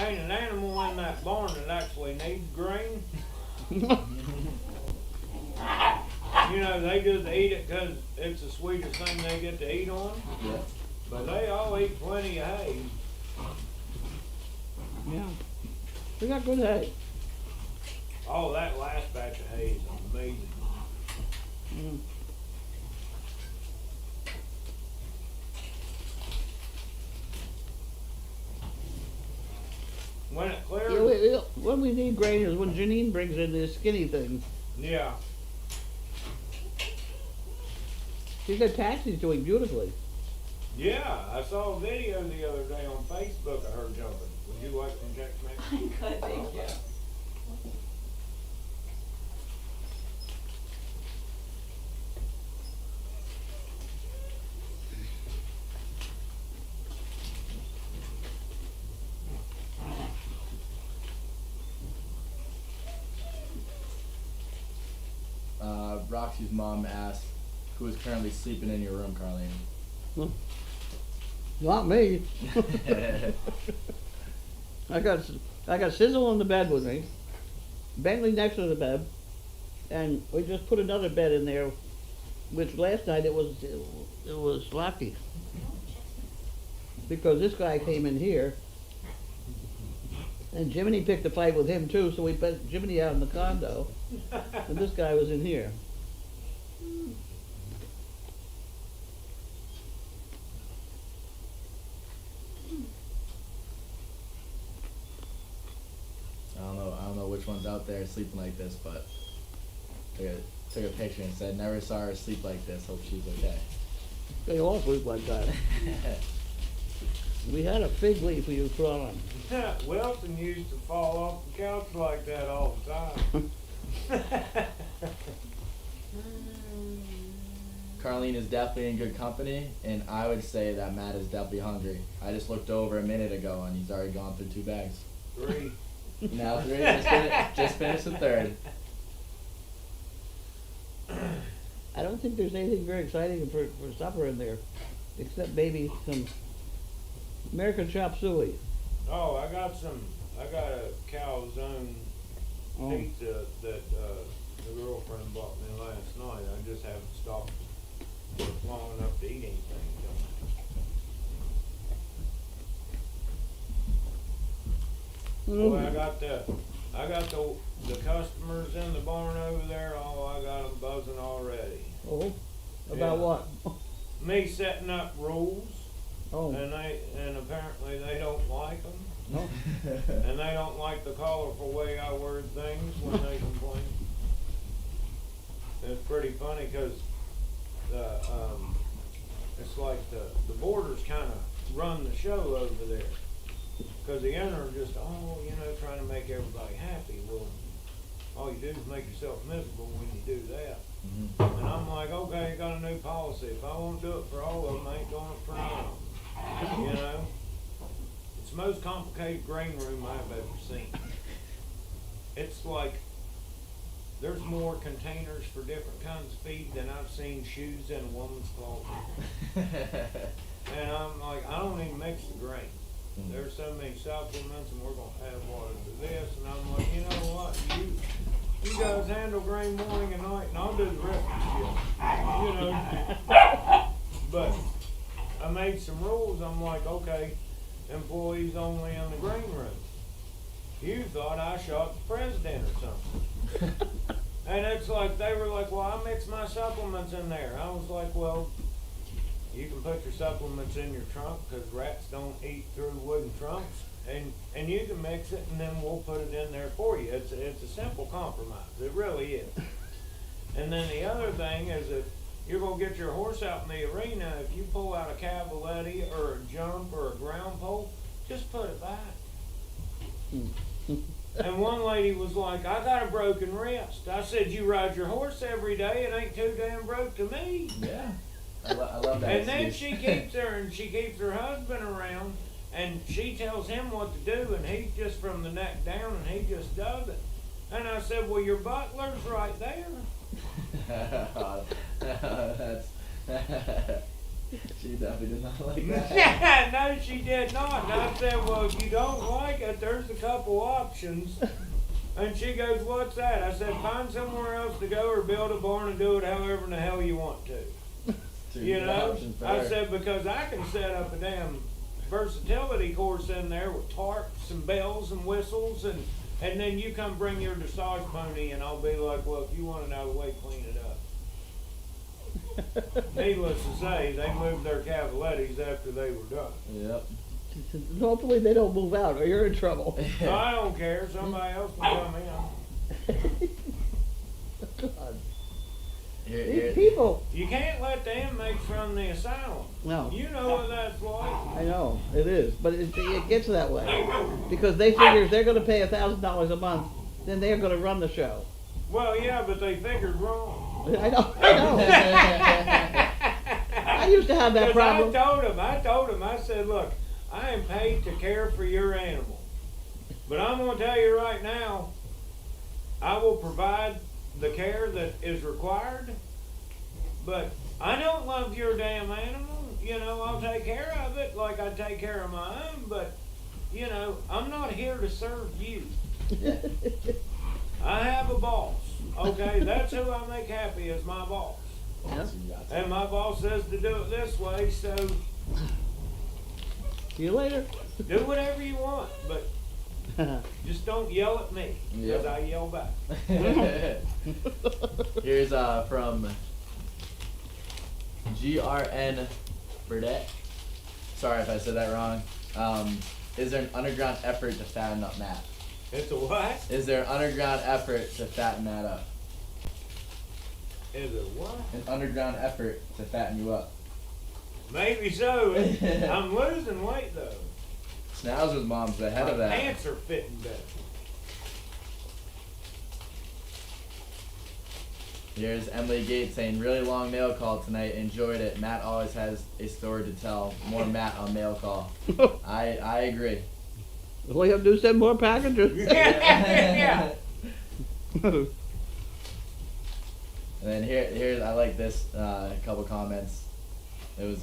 ain't an animal in that barn that actually needs grain. They just eat it because it's the sweetest thing they get to eat on. Yeah. But they all eat plenty of hay. Yeah. We got good hay. Oh, that last batch of hay is amazing. Mm. When we need grain is when Janine brings in this skinny thing. Yeah. She's got taxis doing beautifully. Yeah, I saw a video the other day on Facebook of her jumping. Would you like some Jack Mac? Good, thank you. Roxy's mom asked who is currently sleeping in your room, Carlene. Not me. I got Sizzle on the bed with me, Bentley next to the bed, and we just put another bed in there, which last night it was lucky. Because this guy came in here, and Jiminy picked a fight with him too, so we put Jiminy out in the condo, and this guy was in here. I don't know which one's out there sleeping like this, but took a picture and said, never saw her sleep like this, hope she's okay. They all sleep like that. We had a fig leaf we used to put on. Wilson used to fall off the couch like that all the time. Carlene is definitely in good company, and I would say that Matt is definitely hungry. I just looked over a minute ago and he's already gone through 2 bags. 3. Now 3, just finished the 3rd. I don't think there's anything very exciting for supper in there, except maybe some American chop suey. Oh, I got a calzone Oh. pizza that the girlfriend bought me last night. I just haven't stopped long enough to eat anything. Boy, I got the customers in the barn over there. Oh, I got them buzzing already. Oh, about Yeah. what? Me setting up rules, Oh, and apparently they don't like them, no. and they don't like the colorful way I word things when they complain. It's pretty funny because it's like the borders kind of run the show over there. Because the owner just, trying to make everybody happy. Well, all you do is make yourself miserable when you do that. Mm-hmm. And I'm like, okay, got a new policy. If I won't do it for all of them, I ain't doing it for none of them. You know? It's the most complicated grain room I've ever seen. It's like, there's more containers for different kinds of feed than I've seen shoes in a woman's closet. And I'm like, I don't even mix the grain. There's so many supplements, and we're gonna add water to this, and I'm like, you know what, you guys handle grain morning and night, and I'll do the rest of the shit. But I made some rules. I'm like, okay, employees only in the grain room. You thought I shot the president or something. And it's like, they were like, well, I mix my supplements in there. I was like, well, you can put your supplements in your trunk because rats don't eat through wooden trunks, and you can mix it, and then we'll put it in there for you. It's a simple compromise. It really is. And then the other thing is if you're gonna get your horse out in the arena, if you pull out a cavaletti or a jump or a ground pole, just put it back. And one lady was like, I got a broken wrist. I said, you ride your horse every day. It ain't too damn broke to me. Yeah. I love that. And then excuse. she keeps her husband around, and she tells him what to do, and he's just from the neck down, and he just does it. And I said, well, your butler's right there. That's she definitely did not like that. No, she did not. And I said, well, if you don't like it, there's a couple options. And she goes, what's that? I said, find somewhere else to go or build a barn and do it however in the hell you want to. You know, I said, because I can set up a damn versatility course in there with tarps and bells and whistles, and then you come bring your dressage pony, and I'll be like, well, if you want it out of the way, clean it up. Needless to say, they moved their cavalettis after they were done. Yep. Hopefully they don't move out or you're in trouble. I don't care, somebody else can come in. God. Here, These here, people, You can't let the inmates run the asylum. no, You know what that's like. I know, it is, but it gets that way. Because they figure if they're gonna pay $1,000 a month, then they're gonna run the show. Well, yeah, but they figured wrong. I know. I used to have that 'Cause problem. I told him, I said, look, I am paid to care for your animal. But I'm gonna tell you right now, I will provide the care that is required, but I don't love your damn animal. You know, I'll take care of it like I take care of my own, but, you know, I'm not here to serve you. I have a boss, okay? That's who I make happy is my boss. Yep. And my boss says to do it this way, so See you later. do whatever you want, but just don't yell at me, because Yep. I yell back. Here's from GRN Burdette. Sorry if I said that wrong. Is there an underground effort to fatten up Matt? It's a what? Is there an underground effort to fatten Matt up? Is it what? An underground effort to fatten you up. Maybe so. I'm losing weight though. Schnauzer's mom's ahead of My that. pants are fitting better. Here's Emily Gates saying, really long mail call tonight. Enjoyed it. Matt always has a story to tell. More Matt on mail call. I agree. All you have to do is send more packages. Yeah. And then here's I like this couple comments. It was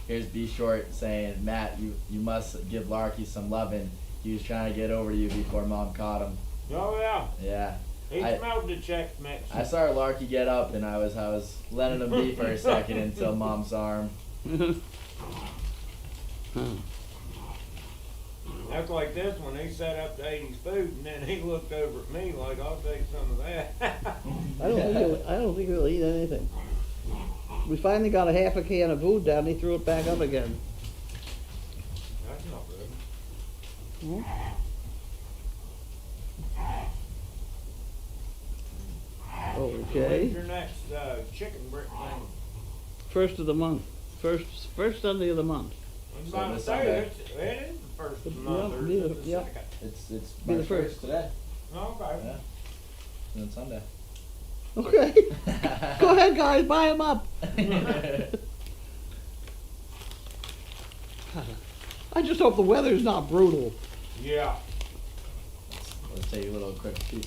here's B Short saying, Matt, you must give Larky some lovin'. He was trying to get over to you before Mom caught him. Oh yeah. Yeah. He I- smelled the Czech mix. I saw Larky get up and I was letting him be for a second until Mom saw him. That's like this one. He set up the 80s food and then he looked over at me like, I'll take some of that. I don't think he'll eat anything. We finally got a half a can of food down. He threw it back up again. That's not good. Hmm? Okay. When's your next chicken brick thing? First of the month. First Sunday of the month. I was So about to this say, Sunday. it is the first of the Yeah, month, or is yeah, it the yeah. second? It's Be the March first. 1st today. Oh, okay. Yeah. And then Sunday. Okay. Go ahead, guys. Buy them up. I just hope the weather's not brutal. Yeah. Let's take a little quick peek.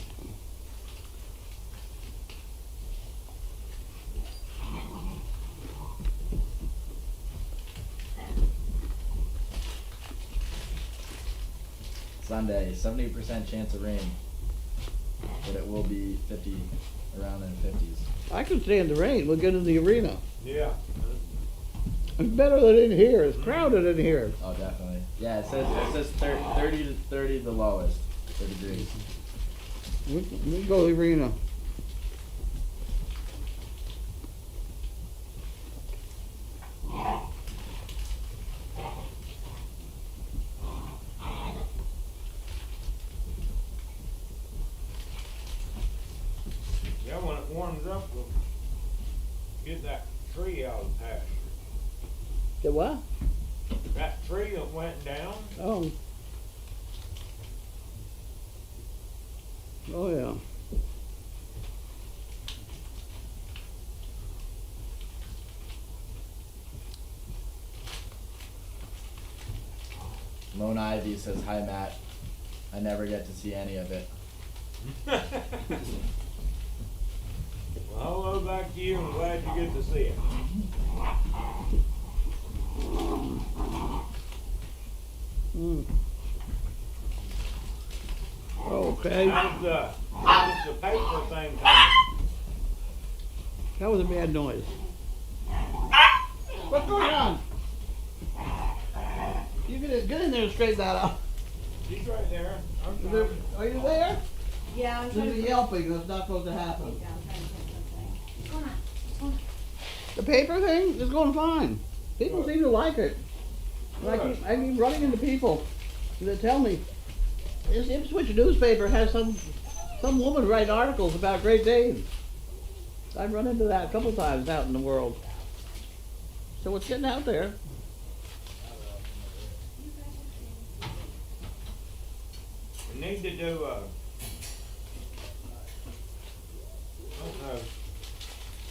Sunday, 70% chance of rain, but it will be 50, around in the 50s. I can stand the rain. We'll get in the arena. Yeah. It's better than in here. It's crowded in here. Oh, definitely. Yeah, it says 30 to 30 the lowest, 30 degrees. We go to the arena. Yeah, when it warms up, we'll get that tree out of the pasture. The what? That tree that went down, Oh. Oh, yeah. Lone Ivy says, hi Matt. I never get to see any of it. well, hello back to you. I'm glad you get to see it. Mm. Okay. How's the paper thing coming? That was a bad noise. What's going on? You get in there and straighten that out. She's right there. I'm Is there- trying. Are you there? Yeah, I'm trying This to. is yelping. That's not supposed to happen. Yeah, I'm trying to think something. What's going on? What's going on? The paper thing is going fine. People seem to like it. I keep running into people that tell me, this Ipswich newspaper has some woman writing articles about Great Danes. I've run into that a couple times out in the world. So it's getting out there. We need to do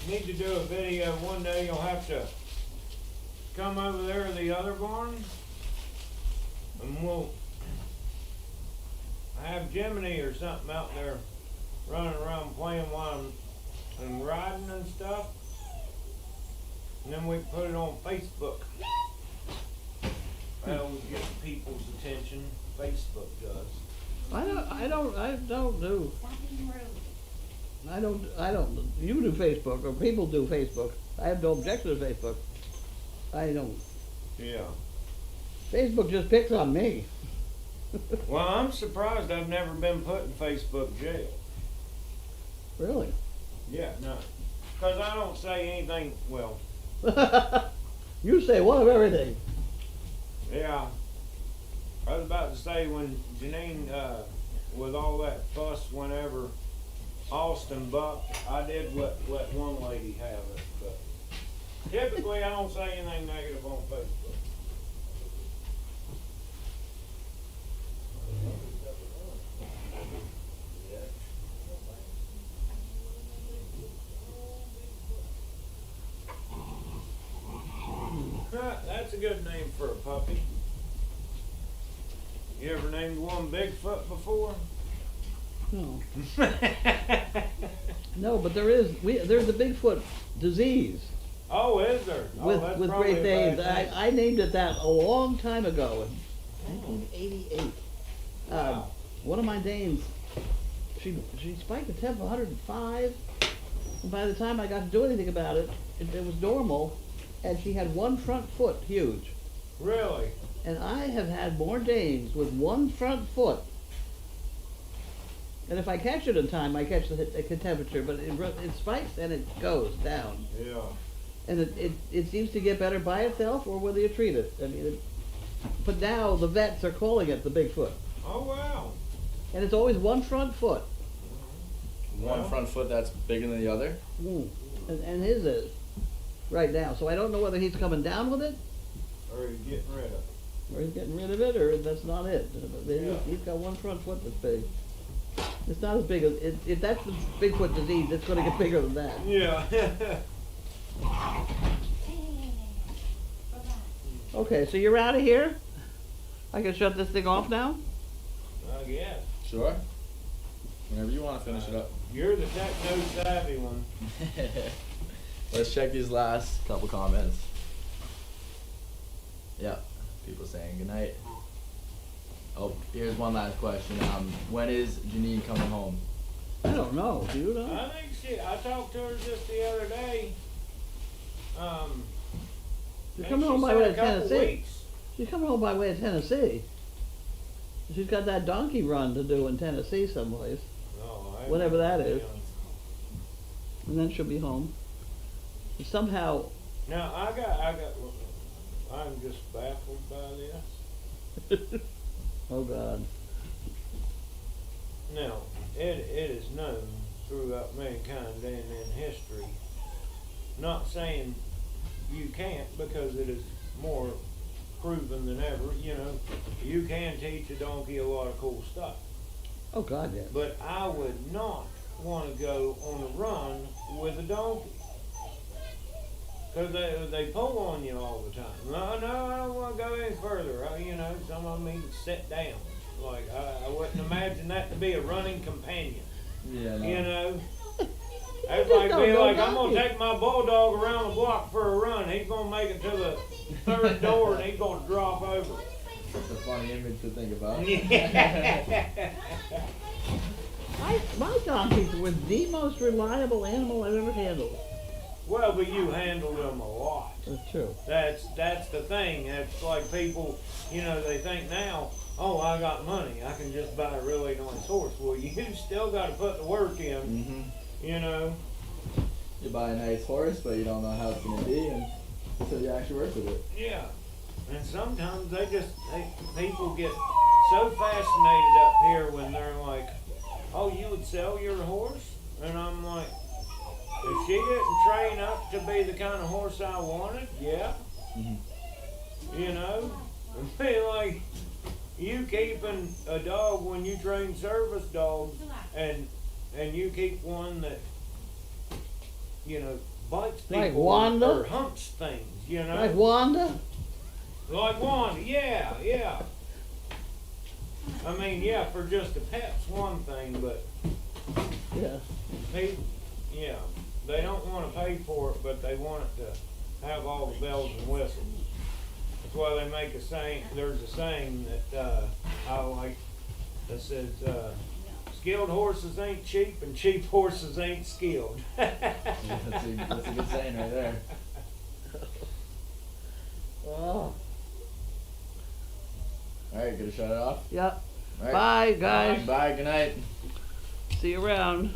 need to do a video one day. You'll have to come over there to the other barn, and we'll have Jiminy or something out there running around playing one and riding and stuff, and then we put it on Facebook. That'll get people's attention. Facebook does. I don't do. You do Facebook, or people do Facebook. I have no objection to Facebook. I don't. Yeah. Facebook just picks on me. Well, I'm surprised I've never been put in Facebook jail. Really? Yeah, no. Because I don't say anything, well, You say one of everything. yeah. I was about to say when Janine, with all that fuss whenever Austin bucked, I did let one lady have it, but typically I don't say anything negative on Facebook. That's a good name for a puppy. You ever named one Bigfoot before? No. No, but there's a Bigfoot disease Oh, is there? with that's with probably Great a bad Danes. thing. I named it that a long time ago, in 1988. Wow. One of my Danes, she spiked the temp 105, and by the time I got to do anything about it, it was normal, and she had one front foot, huge. Really? And I have had more Danes with one front foot. And if I catch it in time, I catch the temperature, but it spikes and it goes down. Yeah. And it seems to get better by itself or whether you treat it. I mean, but now the vets are calling it the Bigfoot. Oh, wow. And it's always one front foot. One Well. front foot that's bigger than the other. And his is right now. So I don't know whether he's coming down with it Or are you getting rid of it? or he's getting rid of it or that's not it. Yeah. He's got one front foot that's big. It's not as big as, if that's the Bigfoot disease, it's gonna get bigger than that. Yeah. Okay, so you're out of here? I can shut this thing off now? I guess. Sure. Whenever you want to finish it up. You're the techno savvy one. Let's check these last couple comments. Yeah, people saying goodnight. Oh, here's one last question. When is Janine coming home? I don't know, do you know? I think I talked to her just the other day. She's and coming she home by said way a of couple Tennessee. weeks. She's coming home by way of Tennessee. She's got that donkey run to do in Tennessee someplace. No, I Whatever that is. Yeah. And then she'll be home. And somehow, Now I'm just baffled by this. oh God. Now, it is known throughout mankind and in history, not saying you can't because it is more proven than ever, you know, you can teach a donkey a lot of cool stuff. Oh God, yeah. But I would not want to go on a run with a donkey. Because they pull on you all the time. No, I don't want to go any further. You know, some of them even sit down. Like, I wouldn't imagine that to be a running companion. Yeah. You know? That's just like don't me, know like, I'm going to donkeys. take my bulldog around the block for a run. He's going to make it to the third door and he's going to drop over. That's a funny image to think about. Yeah. My donkeys were the most reliable animal I've ever handled. Well, but you handle them a lot. That's true. That's the thing. It's like people, you know, they think now, oh, I got money, I can just buy a really nice horse. Well, you still got to put the work in, Mm-hmm. you know. You buy a nice horse, but you don't know how it's gonna be until you actually work with it. Yeah. And sometimes people get so fascinated up here when they're like, oh, you would sell your horse? And I'm like, if she didn't train up to be the kind of horse I wanted, yeah. Mm-hmm. You know? I mean, like, you keeping a dog when you train service dogs and you keep one that, you know, bites people Like Wanda? or humps things, you know? Like Wanda? Like Wanda, yeah, yeah. I mean, yeah, for just a pet's one thing, but Yeah. yeah, they don't want to pay for it, but they want it to have all the bells and whistles. That's why they make a saying. There's a saying that I like that says, "Skilled horses ain't cheap, and cheap horses ain't skilled." Yeah, that's a good saying right there. Oh. Alright, gonna shut it off? Yep. All right. Bye, guys. Bye, good night. See you around.